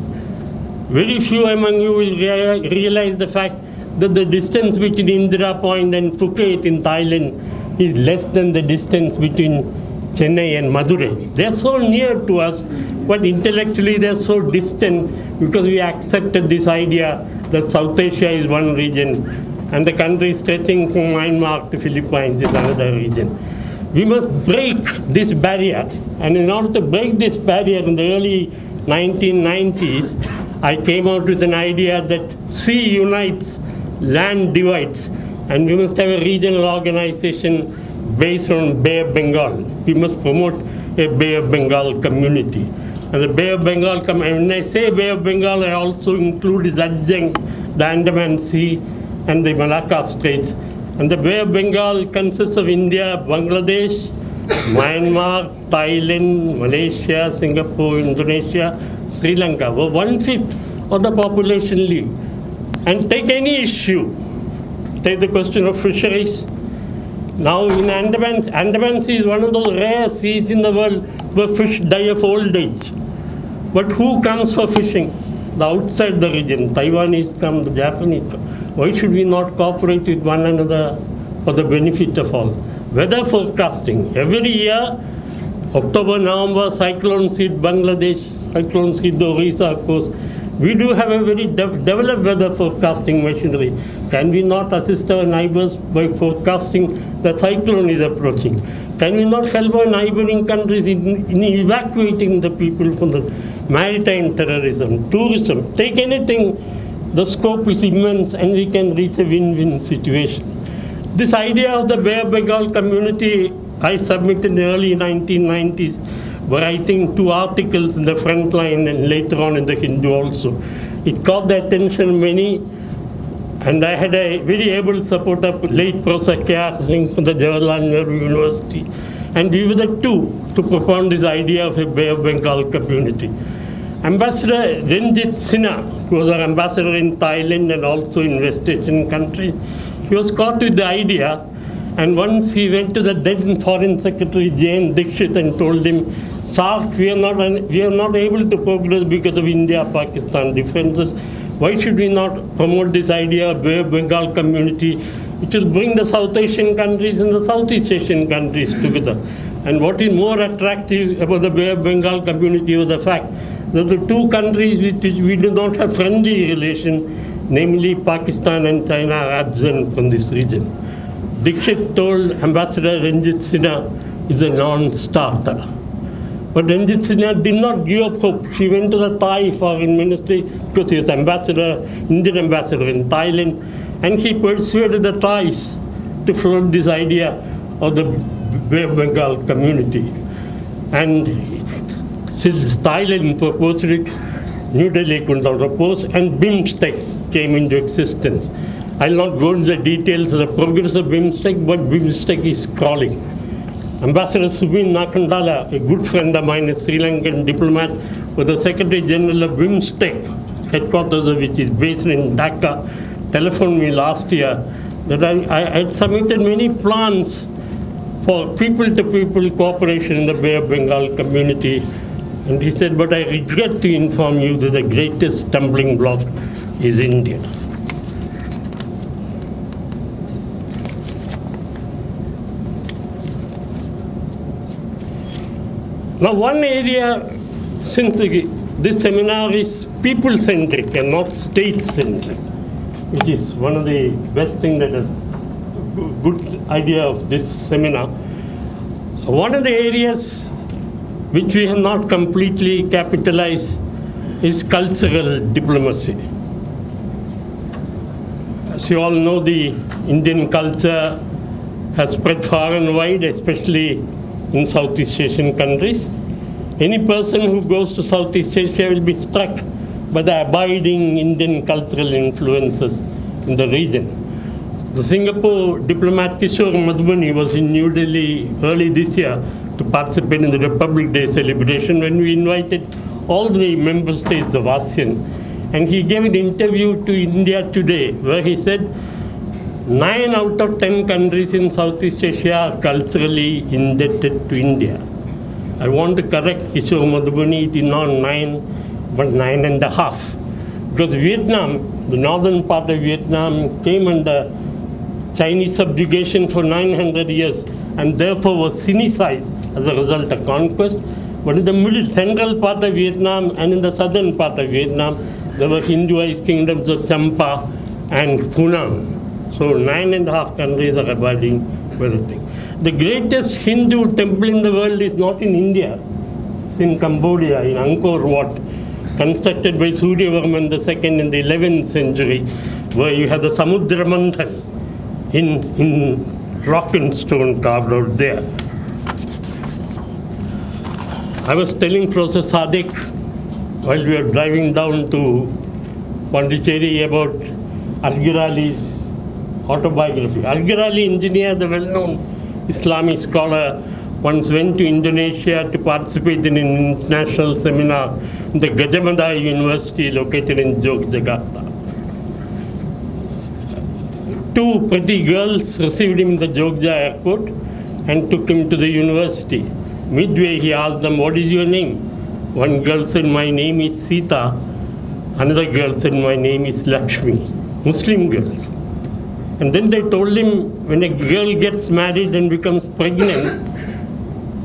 Very few among you will realize the fact that the distance between Indira Point and Phuket in Thailand is less than the distance between Chennai and Madurai. They're so near to us, but intellectually they're so distant because we accepted this idea that South Asia is one region and the country stretching from Myanmar to Philippines is another region. We must break this barrier, and in order to break this barrier in the early 1990s, I came out with an idea that sea unites, land divides, and we must have a regional organization based on Bay of Bengal. We must promote a Bay of Bengal community. And the Bay of Bengal, when I say Bay of Bengal, I also include its adjunct, the Andaman Sea and the Malacca Straits. And the Bay of Bengal consists of India, Bangladesh, Myanmar, Thailand, Malaysia, Singapore, Indonesia, Sri Lanka, where 1/5 of the population live. And take any issue. Take the question of fisheries. Now in Andaman Sea is one of those rare seas in the world where fish die of old age. But who comes for fishing? The outside the region. Taiwanese come, the Japanese come. Why should we not cooperate with one another for the benefit of all? Weather forecasting. Every year, October, November, cyclones hit Bangladesh, cyclones hit the Orissa coast. We do have a very developed weather forecasting machinery. Can we not assist our neighbors by forecasting that cyclone is approaching? Can we not help our neighboring countries in evacuating the people from the maritime terrorism, tourism? Take anything, the scope is immense and we can reach a win-win situation. This idea of the Bay of Bengal community, I submitted in the early 1990s, writing 2 articles in the Frontline and later on in the Hindu also. It caught the attention of many, and I had a very able supporter, late Professor K.R. Singh from the Jawaharlal Nehru University, and we were the 2 to propound this idea of a Bay of Bengal community. Ambassador Ranjit Sinha, who was our ambassador in Thailand and also in West Asian countries, he was caught with the idea, and once he went to the then Foreign Secretary Jane Dixit and told him, SAARC, we are not able to progress because of India-Pakistan differences. Why should we not promote this idea of Bay of Bengal community, which will bring the South Asian countries and the Southeast Asian countries together? And what is more attractive about the Bay of Bengal community was the fact that the 2 countries with which we do not have friendly relations, namely Pakistan and China, are absent from this region. Dixit told Ambassador Ranjit Sinha is a non-starter. But Ranjit Sinha did not give up hope. He went to the Thai Foreign Ministry because he was Indian ambassador in Thailand, and he persuaded the Thais to float this idea of the Bay of Bengal community. And since Thailand proposed it, New Delhi could not oppose, and BIMSTEC came into existence. I'll not go into the details of the progress of BIMSTEC, but BIMSTEC is crawling. Ambassador Subin Nakandala, a good friend of mine, a Sri Lankan diplomat, was the Secretary General of BIMSTEC, headquarters of which is based in Dhaka, telephoned me last year that I had submitted many plans for people-to-people cooperation in the Bay of Bengal community. And he said, but I regret to inform you that the greatest stumbling block is India. Now, one area, since this seminar is people-centric and not state-centric, which is one of the best things that is good idea of this seminar. One of the areas which we have not completely capitalized, is cultural diplomacy. As you all know, the Indian culture has spread far and wide, especially in Southeast Asian countries. Any person who goes to Southeast Asia will be struck by the abiding Indian cultural influences in the region. The Singapore diplomat Kishore Madhubani was in New Delhi early this year to participate in the Republic Day celebration when we invited all the member states of ASEAN. And he gave an interview to India Today where he said 9 out of 10 countries in Southeast Asia are culturally indebted to India. I want to correct Kishore Madhubani, it is not 9, but 9.5. Because Vietnam, the northern part of Vietnam, came under Chinese subjugation for 900 years and therefore was Sinicized as a result of conquest. But in the middle, central part of Vietnam and in the southern part of Vietnam, there were Hinduized kingdoms of Champa and Funan. So 9.5 countries are abiding by the thing. The greatest Hindu temple in the world is not in India. It's in Cambodia, in Angkor Wat, constructed by Suryavarman II in the 11th century, where you have the Samudra Manthan in rock and stone carved out there. I was telling Professor Sadek while we were driving down to Pondicherry about Asghar autobiography. Asghar engineer, the well-known Islamic scholar, once went to Indonesia to participate in an international seminar in the Gadjah Mada University located in Yogyakarta. 2 pretty girls received him in the Jogja airport and took him to the university. Midway he asked them, "What is your name?" One girl said, "My name is Sita." Another girl said, "My name is Lakshmi." Muslim girls. And then they told him, when a girl gets married and becomes pregnant,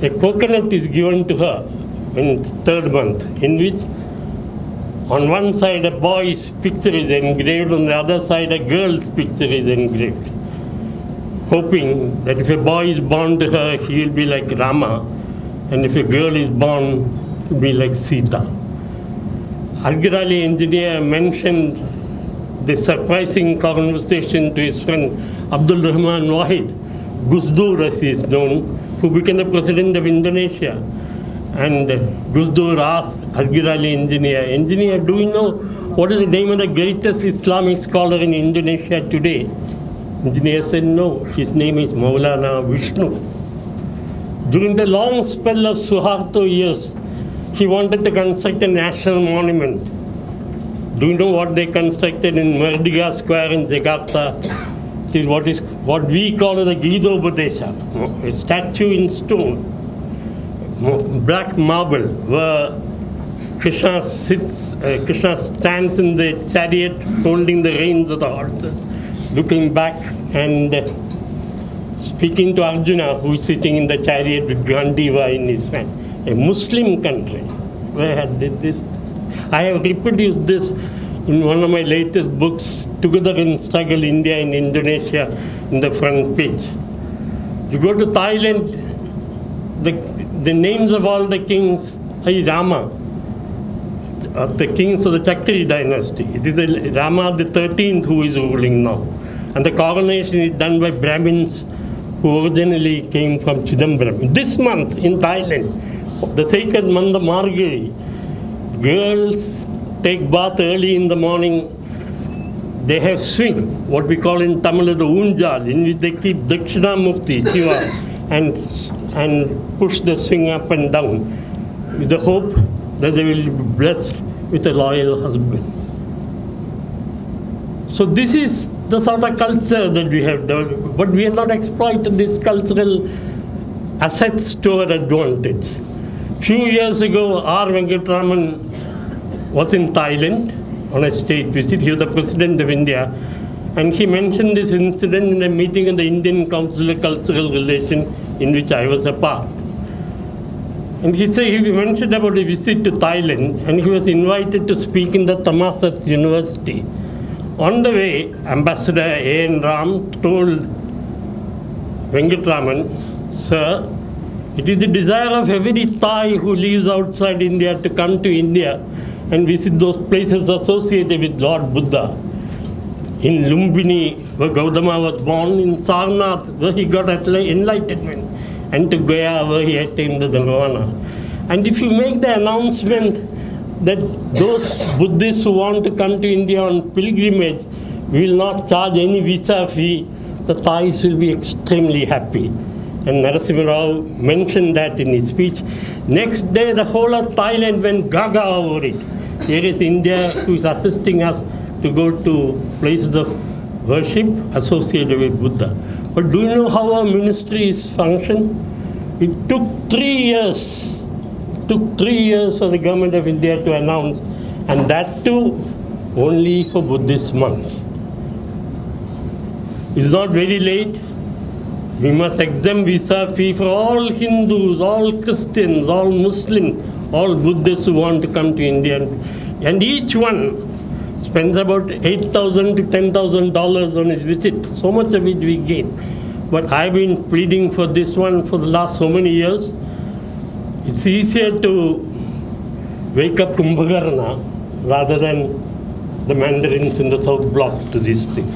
a coconut is given to her in 3rd month, in which on one side a boy's picture is engraved, on the other side a girl's picture is engraved, hoping that if a boy is born to her, he will be like Rama, and if a girl is born, he will be like Sita. Asghar engineer mentioned this surprising conversation to his friend Abdul Rahman Wahid, Gusdur as he is known, who became the president of Indonesia. And Gusdur asked Asghar engineer, do you know what is the name of the greatest Islamic scholar in Indonesia today? Engineer said, no, his name is Maulana Vishnu. During the long spell of Suharto years, he wanted to construct a national monument. Do you know what they constructed in Merdeka Square in Jakarta? It is what we call the Gidobodesha, a statue in stone, black marble, where Krishna stands in the chariot holding the reins of the horses, looking back and speaking to Arjuna, who is sitting in the chariot with Gandiva in his hand. A Muslim country. Where had this? I have reproduced this in one of my latest books, Together in Struggle, India and Indonesia, in the front page. You go to Thailand, the names of all the kings are Rama, of the kings of the Chakri dynasty. It is Rama the 13th who is ruling now. And the coronation is done by Brahmins who originally came from Chidambaram. This month in Thailand, the sacred month of Margari, girls take bath early in the morning. They have swing, what we call in Tamil the unjal, in which they keep Dakshinamurti, Shiva, and push the swing up and down with the hope that they will be blessed with a loyal husband. So this is the sort of culture that we have developed, but we have not exploited these cultural assets to our advantage. Few years ago, R. Venkatraman was in Thailand on a state visit. He was the President of India. And he mentioned this incident in a meeting of the Indian Council of Cultural Relations in which I was a part. And he mentioned about a visit to Thailand, and he was invited to speak in the Thammasat University. On the way, Ambassador A.N. Ram told Venkatraman, "Sir, It is the desire of every Thai who lives outside India to come to India and visit those places associated with Lord Buddha. In Lumbini, where Gautama was born, in Sarnath, where he got enlightenment, and to Gaya, where he attained the Nirvana. And if you make the announcement that those Buddhists who want to come to India on pilgrimage will not charge any visa fee, the Thais will be extremely happy. And Narasimha Rao mentioned that in his speech. Next day, the whole of Thailand went gaga over it. Here is India who is assisting us to go to places of worship associated with Buddha. But do you know how our ministry is functioned? It took 3 years. Took 3 years for the government of India to announce, and that too only for Buddhist monks. It's not very late. We must exempt visa fee for all Hindus, all Christians, all Muslims, all Buddhists who want to come to India. And each one spends about $8,000 to $10,000 on his visit. So much of it we gain. But I've been pleading for this one for the last so many years. It's easier to wake up Kumbhakarna rather than the Mandarins in the South Block to this thing.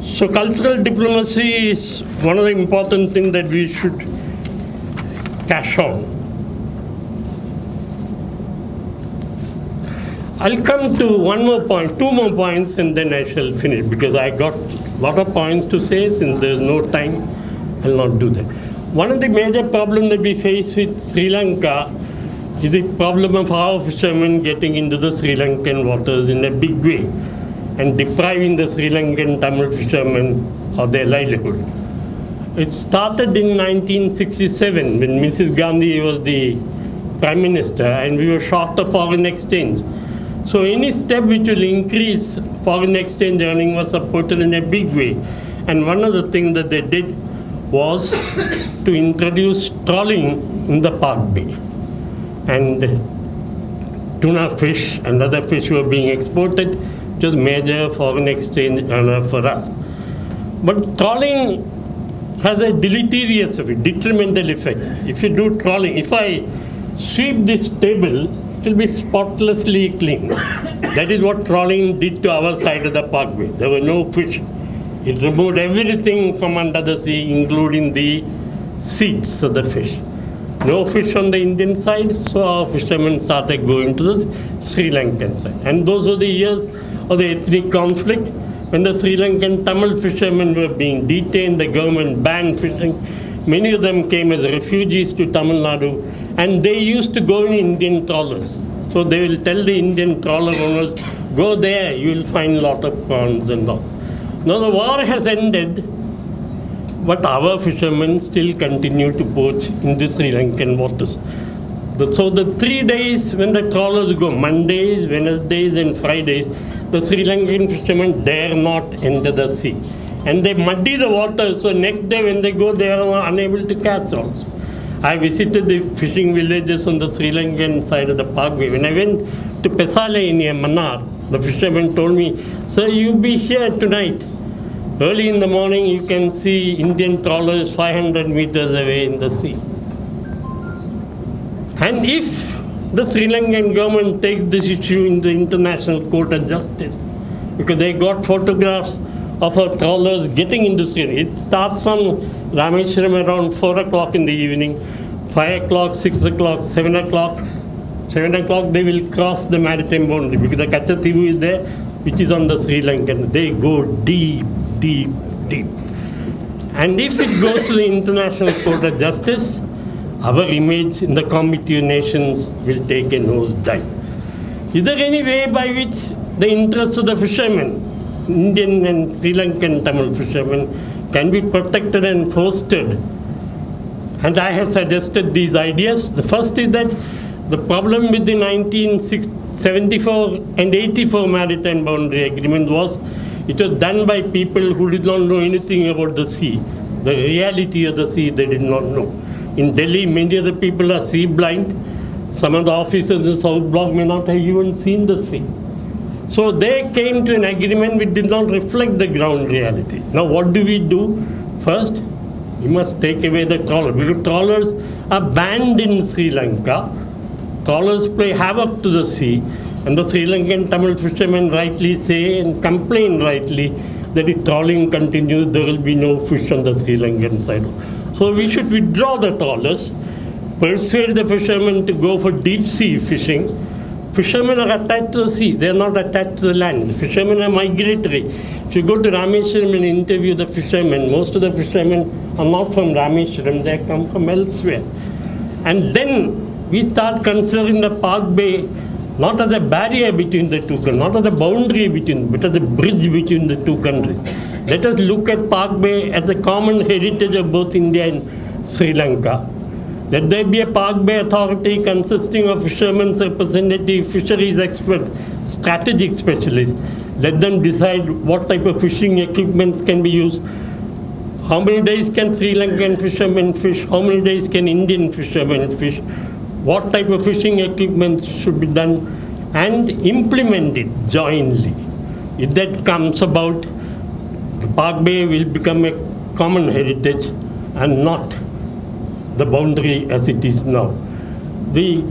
So cultural diplomacy is one of the important things that we should cash on. I'll come to one more point, 2 more points, and then I shall finish, because I got a lot of points to say. Since there's no time, I'll not do that. One of the major problems that we face with Sri Lanka is the problem of our fishermen getting into the Sri Lankan waters in a big way and depriving the Sri Lankan Tamil fishermen of their livelihood. It started in 1967 when Mrs. Gandhi was the Prime Minister and we were short of foreign exchange. So any step which will increase foreign exchange earning was supported in a big way. And one of the things that they did was to introduce trawling in the Park Bay. And tuna fish and other fish were being exported, which was major foreign exchange earner for us. But trawling has a deleterious effect, detrimental effect. If you do trawling, if I sweep this table, it will be spotlessly clean. That is what trawling did to our side of the parkway. There were no fish. It removed everything from under the sea, including the seeds of the fish. No fish on the Indian side, so our fishermen started going to the Sri Lankan side. And those were the years of the ethnic conflict, when the Sri Lankan Tamil fishermen were being detained, the government banned fishing. Many of them came as refugees to Tamil Nadu, and they used to go in Indian trawlers. So they will tell the Indian trawler owners, go there, you will find a lot of prawns and all. Now the war has ended, but our fishermen still continue to poach in the Sri Lankan waters. So the 3 days when the trawlers go, Mondays, Wednesdays and Fridays, the Sri Lankan fishermen dare not enter the sea. And they muddy the water, so next day when they go, they are unable to catch also. I visited the fishing villages on the Sri Lankan side of the parkway. When I went to Pesale near Mannar, the fishermen told me, sir, you be here tonight. Early in the morning, you can see Indian trawlers 500 meters away in the sea. And if the Sri Lankan government takes this issue in the International Court of Justice, because they got photographs of our trawlers getting into Sri Lanka. It starts on Rameshwaram around 4 o'clock in the evening, 5 o'clock, 6 o'clock, 7 o'clock. 7 o'clock they will cross the maritime boundary because the Kachativu is there, which is on the Sri Lankan. They go deep, deep, deep. And if it goes to the International Court of Justice, our image in the Committee of Nations will take a nosedive. Is there any way by which the interests of the fishermen, Indian and Sri Lankan Tamil fishermen, can be protected and fostered? And I have suggested these ideas. The first is that the problem with the 1974 and 84 Maritime Boundary Agreement was it was done by people who did not know anything about the sea. The reality of the sea they did not know. In Delhi, many of the people are sea blind. Some of the officers in the South Block may not have even seen the sea. So they came to an agreement which did not reflect the ground reality. Now what do? First, You must take away the trawlers, because trawlers are banned in Sri Lanka. Trawlers play havoc to the sea, and the Sri Lankan Tamil fishermen rightly say and complain rightly that if trawling continues, there will be no fish on the Sri Lankan side. So we should withdraw the trawlers, persuade the fishermen to go for deep sea fishing. Fishermen are attached to the sea, they are not attached to the land. Fishermen are migratory. If you go to Rameshwaram and interview the fishermen, most of the fishermen are not from Rameshwaram, they come from elsewhere. And then we start considering the Park Bay not as a barrier between the two countries, not as a boundary between, but as a bridge between the two countries. Let us look at Park Bay as a common heritage of both India and Sri Lanka. Let there be a Park Bay authority consisting of fishermen's representatives, fisheries experts, strategic specialists. Let them decide what type of fishing equipments can be used. How many days can Sri Lankan fishermen fish? How many days can Indian fishermen fish? What type of fishing equipment should be done? And implement it jointly. If that comes about, the Park Bay will become a common heritage and not the boundary as it is now. The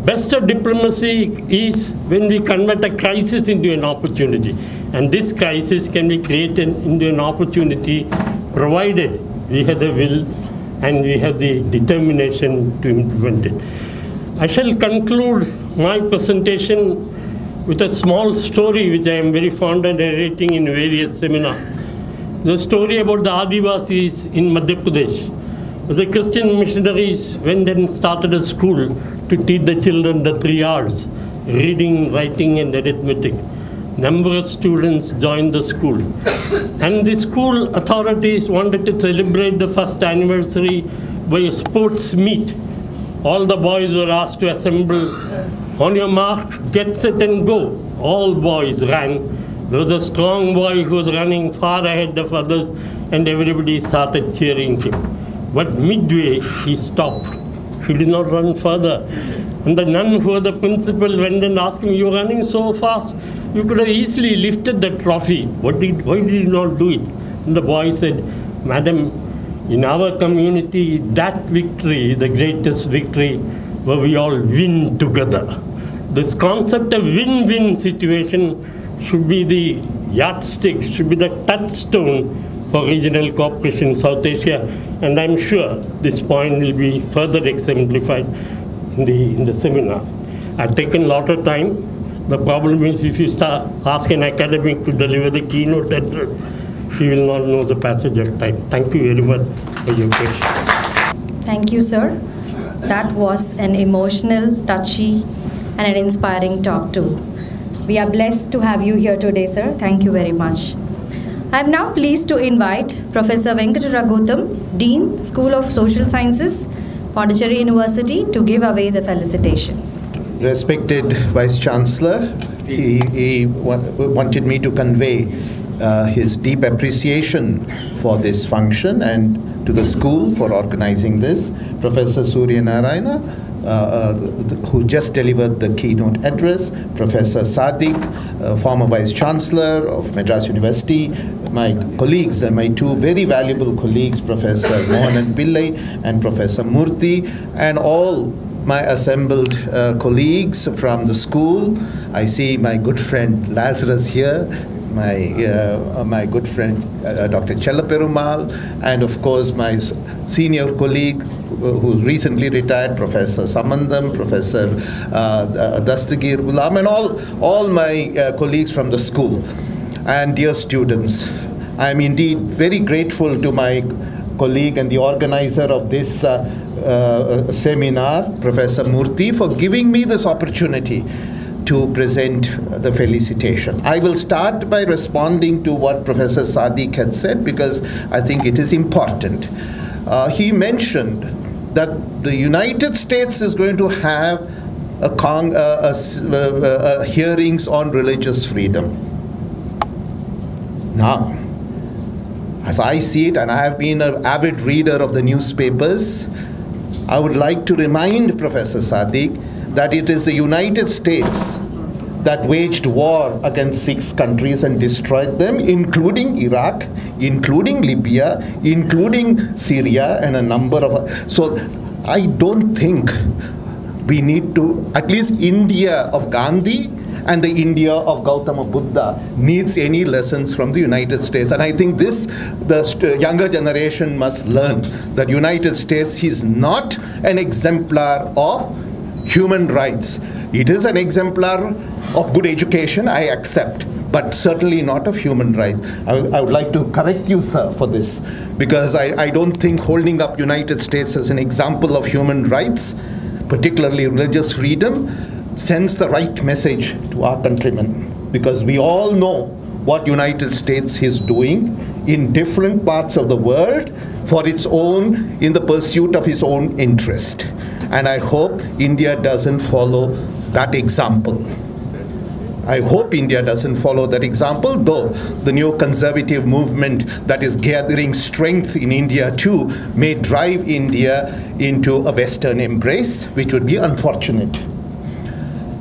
best of diplomacy is when we convert a crisis into an opportunity. And this crisis can be created into an opportunity provided we have the will and we have the determination to implement it. I shall conclude my presentation with a small story which I am very fond of narrating in various seminars. The story about the Adivasis in Madhya Pradesh. The Christian missionaries went and started a school to teach the children the 3 R's, reading, writing and arithmetic. Number of students joined the school. And the school authorities wanted to celebrate the first anniversary by a sports meet. All the boys were asked to assemble. On your mark, get set and go. All boys ran. There was a strong boy who was running far ahead of others, and everybody started cheering him. But midway, he stopped. He did not run further. And the nun who was the principal went and asked him, "You're running so fast, you could have easily lifted the trophy. Why did you not do it?" And the boy said, "Madam, in our community, that victory is the greatest victory where we all win together." This concept of win-win situation should be the yardstick, should be the touchstone for regional cooperation in South Asia, and I'm sure this point will be further exemplified in the seminar. I've taken a lot of time. The problem is if you ask an academic to deliver the keynote address, he will not know the passage of time. Thank you very much for your question. Thank you, sir. That was an emotional, touchy, and an inspiring talk too. We are blessed to have you here today, sir. Thank you very much. I am now pleased to invite Professor Venkataragautam, Dean, School of Social Sciences, Pondicherry University, to give away the felicitation. Respected Vice Chancellor, he wanted me to convey his deep appreciation for this function and to the school for organizing this. Professor Surya Narayana, who just delivered the keynote address, Professor Sadiq, former Vice Chancellor of Madras University, my colleagues, my two very valuable colleagues, Professor Mohanan Pillai and Professor Murthy, and all my assembled colleagues from the school. I see my good friend Lazarus here, my good friend Dr. Chellaperumal, and of course my senior colleague who recently retired, Professor Samandam, Professor Dastagir Ghulam, and all my colleagues from the school. And dear students, I am indeed very grateful to my colleague and the organizer of this seminar, Professor Murthy, for giving me this opportunity to present the felicitation. I will start by responding to what Professor Sadiq had said because I think it is important. He mentioned that the United States is going to have hearings on religious freedom. Now, as I see it, and I have been an avid reader of the newspapers, I would like to remind Professor Sadiq that it is the United States that waged war against 6 countries and destroyed them, including Iraq, including Libya, including Syria, and a number of... So I don't think we need to, at least India of Gandhi and the India of Gautama Buddha needs any lessons from the United States. And I think this, the younger generation must learn that United States is not an exemplar of human rights. It is an exemplar of good education, I accept, but certainly not of human rights. I would like to correct you, sir, for this, because I don't think holding up United States as an example of human rights, particularly religious freedom, sends the right message to our countrymen, because we all know what United States is doing in different parts of the world for its own, in the pursuit of its own interest. And I hope India doesn't follow that example. I hope India doesn't follow that example, though the new conservative movement that is gathering strength in India too may drive India into a Western embrace, which would be unfortunate.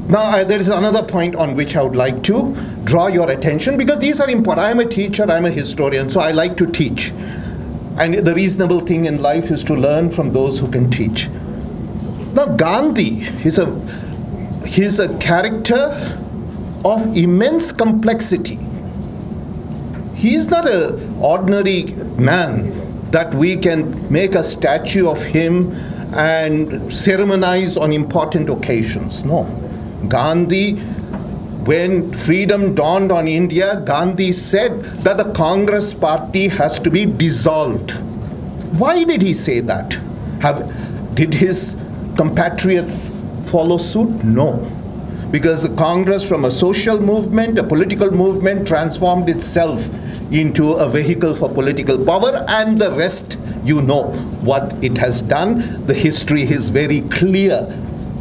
Now, there is another point on which I would like to draw your attention, because these are important. I'm a teacher, I'm a historian, so I like to teach. And the reasonable thing in life is to learn from those who can teach. Now, Gandhi, he's a character of immense complexity. He's not an ordinary man that we can make a statue of him and ceremonize on important occasions. No. Gandhi, when freedom dawned on India, Gandhi said that the Congress party has to be dissolved. Why did he say that? Did his compatriots follow suit? No. Because the Congress, from a social movement, a political movement, transformed itself into a vehicle for political power, and the rest, you know what it has done. The history is very clear,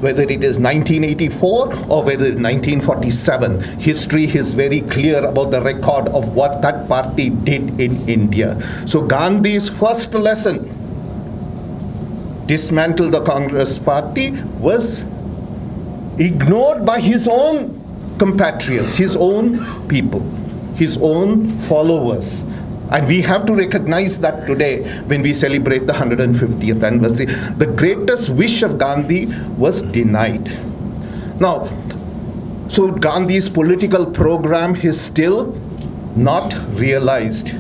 whether it is 1984 or whether it is 1947. History is very clear about the record of what that party did in India. So Gandhi's first lesson, dismantle the Congress party, was ignored by his own compatriots, his own people, his own followers. And we have to recognize that today when we celebrate the 150th anniversary. The greatest wish of Gandhi was denied. Now, so Gandhi's political program is still not realized.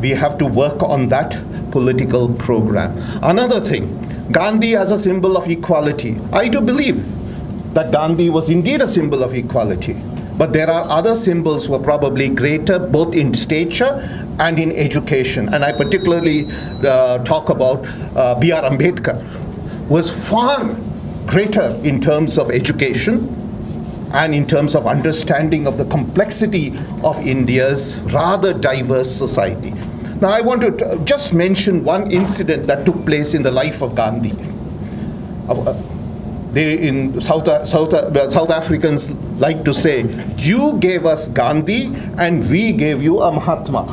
We have to work on that political program. Another thing, Gandhi as a symbol of equality. I do believe that Gandhi was indeed a symbol of equality. But there are other symbols who are probably greater, both in stature and in education. And I particularly talk about B.R. Ambedkar, who was far greater in terms of education and in terms of understanding of the complexity of India's rather diverse society. Now, I want to just mention one incident that took place in the life of Gandhi. In South Africans like to say, you gave us Gandhi and we gave you a Mahatma.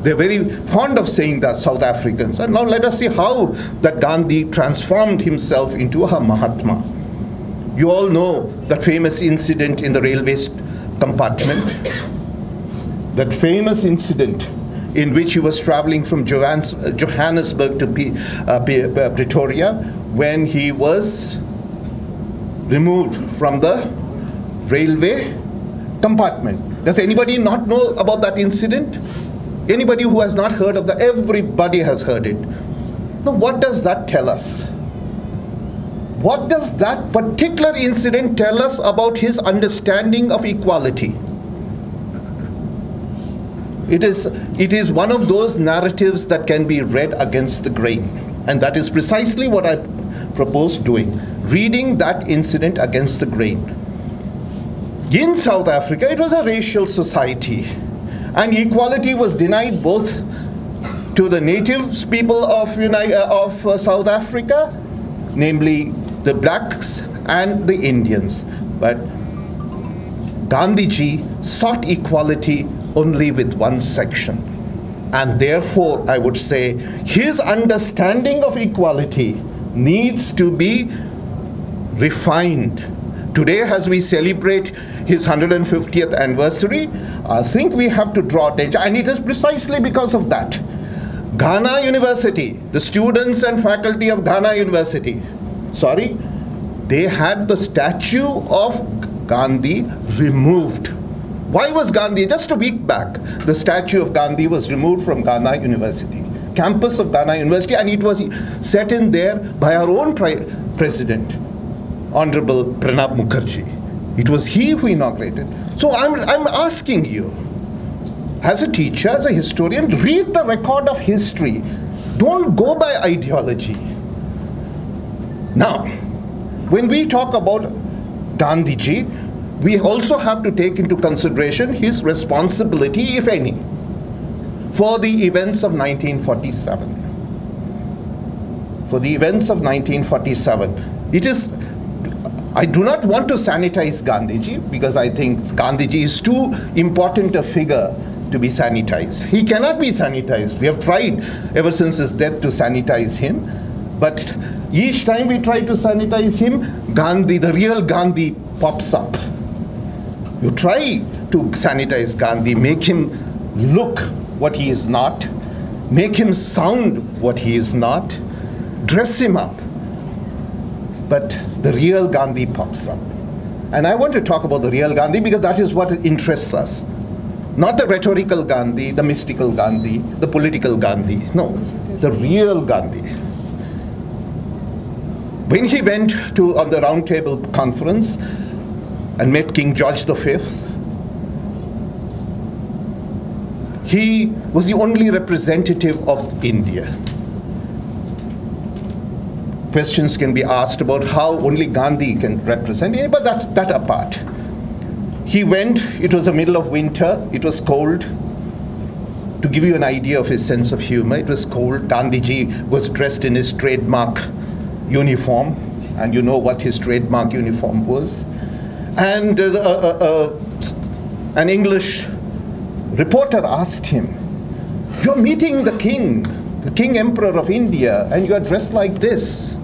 They're very fond of saying that, South Africans. And now let us see how that Gandhi transformed himself into a Mahatma. You all know that famous incident in the railway compartment. That famous incident in which he was traveling from Johannesburg to Pretoria, when he was removed from the railway compartment. Does anybody not know about that incident? Anybody who has not heard of that? Everybody has heard it. Now, what does that tell us? What does that particular incident tell us about his understanding of equality? It is one of those narratives that can be read against the grain. And that is precisely what I propose doing. Reading that incident against the grain. In South Africa, it was a racial society, and equality was denied both to the native people of South Africa, namely the blacks and the Indians. But Gandhiji sought equality only with one section. And therefore, I would say, his understanding of equality needs to be refined, Today, as we celebrate his 150th anniversary, I think we have to draw attention, and it is precisely because of that. Ghana University, the students and faculty of Ghana University, they had the statue of Gandhi removed. Why was Gandhi? Just a week back, the statue of Gandhi was removed from Ghana University, campus of Ghana University, and it was set in there by our own president, Honorable Pranab Mukherjee. It was he who inaugurated. So I'm asking you, as a teacher, as a historian, read the record of history. Don't go by ideology. Now, when we talk about Gandhiji, we also have to take into consideration his responsibility, if any, for the events of 1947. For the events of 1947. It is, I do not want to sanitize Gandhiji, because I think Gandhiji is too important a figure to be sanitized. He cannot be sanitized. We have tried ever since his death to sanitize him, but each time we try to sanitize him, Gandhi, the real Gandhi, pops up. You try to sanitize Gandhi, make him look what he is not, make him sound what he is not, dress him up, but the real Gandhi pops up. And I want to talk about the real Gandhi because that is what interests us. Not the rhetorical Gandhi, the mystical Gandhi, the political Gandhi. No, the real Gandhi. When he went on the Round Table Conference and met King George V, he was the only representative of India. Questions can be asked about how only Gandhi can represent India, but that's that apart. He went, it was the middle of winter, it was cold. To give you an idea of his sense of humor, it was cold. Gandhiji was dressed in his trademark uniform, and you know what his trademark uniform was. And an English reporter asked him, "You're meeting the King Emperor of India, and you are dressed like this."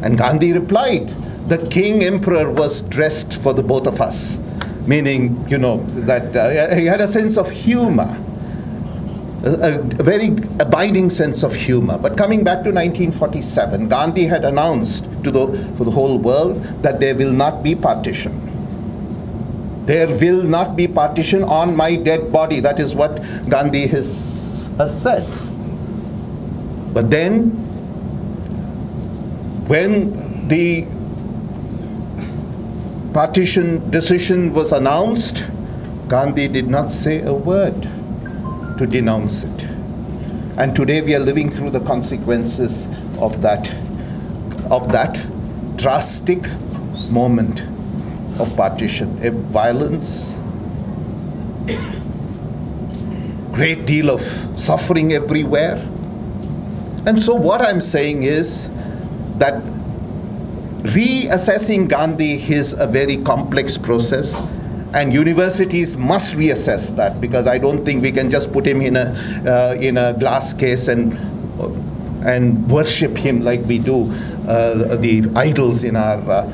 And Gandhi replied, "The King Emperor was dressed for the both of us," meaning, you know, that he had a sense of humor, a very abiding sense of humor. But coming back to 1947, Gandhi had announced for the whole world that there will not be partition. There will not be partition on my dead body. That is what Gandhi has said. But then, when the partition decision was announced, Gandhi did not say a word to denounce it. And today we are living through the consequences of that drastic moment of partition. A violence, great deal of suffering everywhere. And so what I'm saying is that reassessing Gandhi is a very complex process, and universities must reassess that, because I don't think we can just put him in a glass case and worship him like we do the idols in our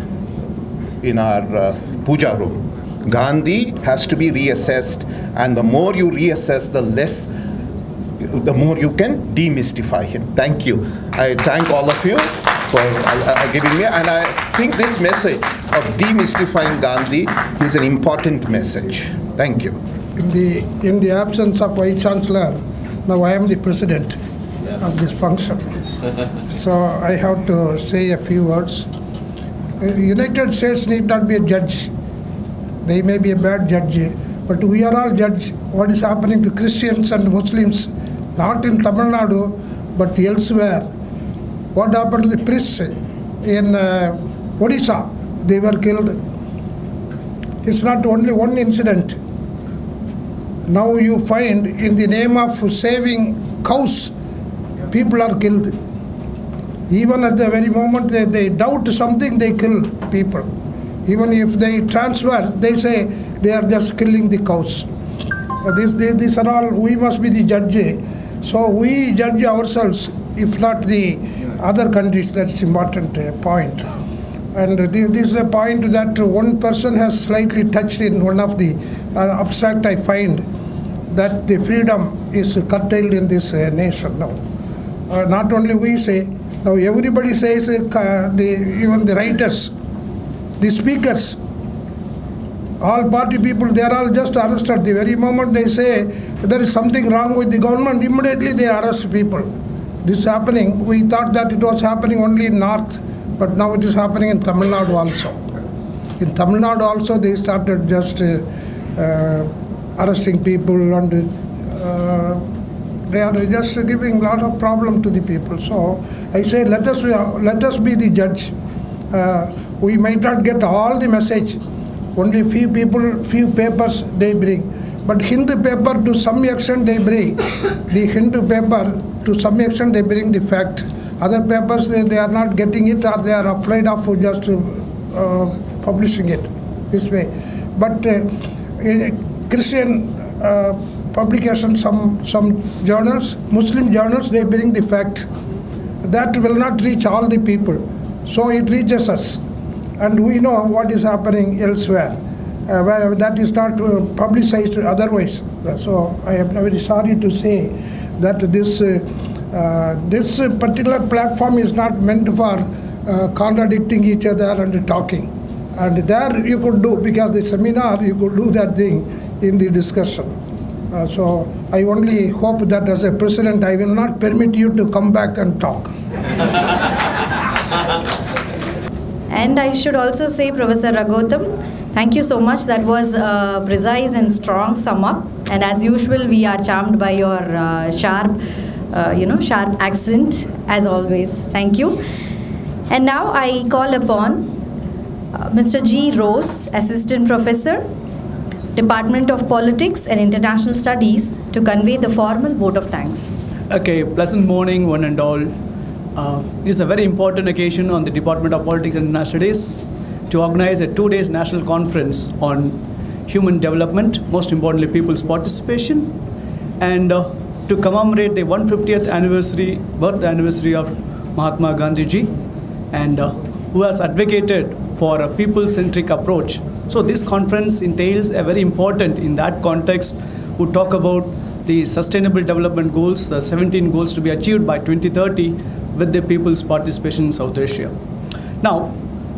puja room. Gandhi has to be reassessed, and the more you reassess, the more you can demystify him. Thank you. I thank all of you for giving me, and I think this message of demystifying Gandhi is an important message. Thank you. In the absence of Vice Chancellor, now I am the president of this function. So I have to say a few words. United States need not be a judge. They may be a bad judge, but we are all judge what is happening to Christians and Muslims, not in Tamil Nadu, but elsewhere. What happened to the priests in Odisha? They were killed. It's not only one incident. Now you find in the name of saving cows, people are killed. Even at the very moment they doubt something, they kill people. Even if they transfer, they say they are just killing the cows. These are all, we must be the judge. So we judge ourselves, if not the other countries. That's important point. And this is a point that one person has slightly touched in one of the abstract I find, that the freedom is curtailed in this nation now. Not only we say, now everybody says, even the writers, the speakers, all party people, they are all just arrested. The very moment they say there is something wrong with the government, immediately they arrest people. This is happening. We thought that it was happening only in North, but now it is happening in Tamil Nadu also. In Tamil Nadu also they started just arresting people, and they are just giving a lot of problem to the people. So I say let us be the judge. We might not get all the message. Only few people, few papers they bring. But Hindu paper to some extent they bring. The Hindu paper to some extent they bring the fact. Other papers they are not getting it, or they are afraid of just publishing it this way. But in Christian publications, some journals, Muslim journals, they bring the fact. That will not reach all the people. So it reaches us. And we know what is happening elsewhere, where that is not publicized otherwise. So I am very sorry to say that this particular platform is not meant for contradicting each other and talking. And there you could do, because the seminar, you could do that thing in the discussion. So I only hope that as a president, I will not permit you to come back and talk. And I should also say, Professor Raghutam, thank you so much. That was a precise and strong sum up. And as usual, we are charmed by your sharp accent, as always. Thank you. And now I call upon Mr. G. Rose, Assistant Professor, Department of Politics and International Studies, to convey the formal vote of thanks. Okay, pleasant morning, one and all. It is a very important occasion on the Department of Politics and International Studies to organize a 2-day national conference on human development, most importantly people's participation, and to commemorate the 150th birth anniversary of Mahatma Gandhi ji, and who has advocated for a people-centric approach. So this conference entails a very important, in that context, we talk about the Sustainable Development Goals, the 17 goals to be achieved by 2030 with the people's participation in South Asia. Now,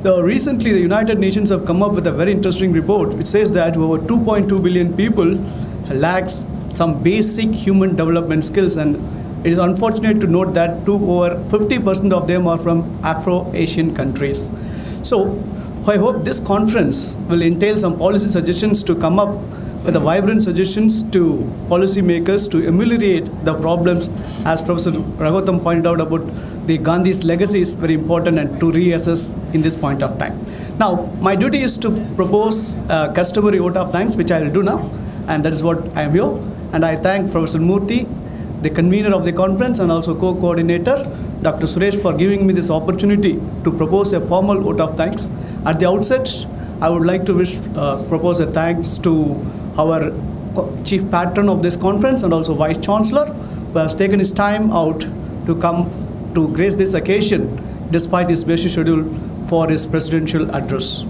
recently the United Nations have come up with a very interesting report which says that over 2.2 billion people lacks some basic human development skills, and it is unfortunate to note that over 50% of them are from Afro-Asian countries. So I hope this conference will entail some policy suggestions to come up with the vibrant suggestions to policymakers to ameliorate the problems, as Professor Raghutam pointed out about the Gandhi's legacy is very important and to reassess in this point of time. Now, my duty is to propose a customary vote of thanks, which I will do now, and that is what I am here. And I thank Professor Murthy, the convener of the conference and also co-coordinator, Dr. Suresh, for giving me this opportunity to propose a formal vote of thanks. At the outset, I would like to propose a thanks to our chief patron of this conference and also Vice Chancellor, who has taken his time out to come to grace this occasion despite his busy schedule for his presidential address.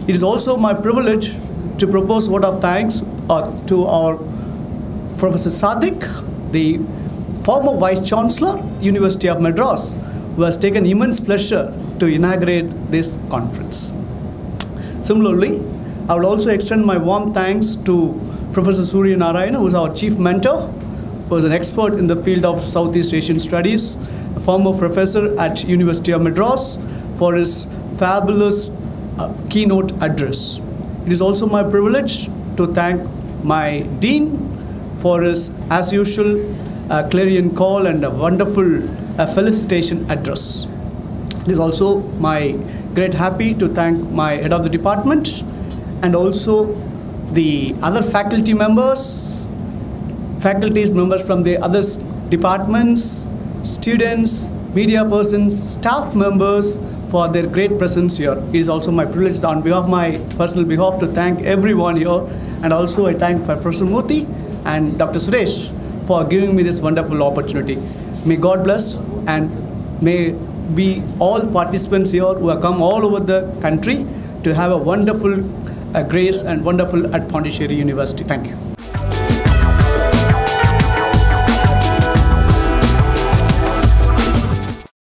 It is also my privilege to propose vote of thanks to our Professor Sadiq, the former Vice Chancellor, University of Madras, who has taken immense pleasure to inaugurate this conference. Similarly, I would also extend my warm thanks to Professor Surya Narayana, who is our chief mentor, who is an expert in the field of Southeast Asian studies, a former professor at University of Madras, for his fabulous keynote address. It is also my privilege to thank my dean for his, as usual, clarion call and a wonderful felicitation address. It is also my great happy to thank my head of the department and also the other faculties members from the other departments, students, media persons, staff members for their great presence here. It is also my privilege on behalf of my personal behalf to thank everyone here, and also I thank Professor Murthy and Dr. Suresh for giving me this wonderful opportunity. May God bless and may we all participants here who have come all over the country to have a wonderful grace and wonderful at Pondicherry University. Thank you.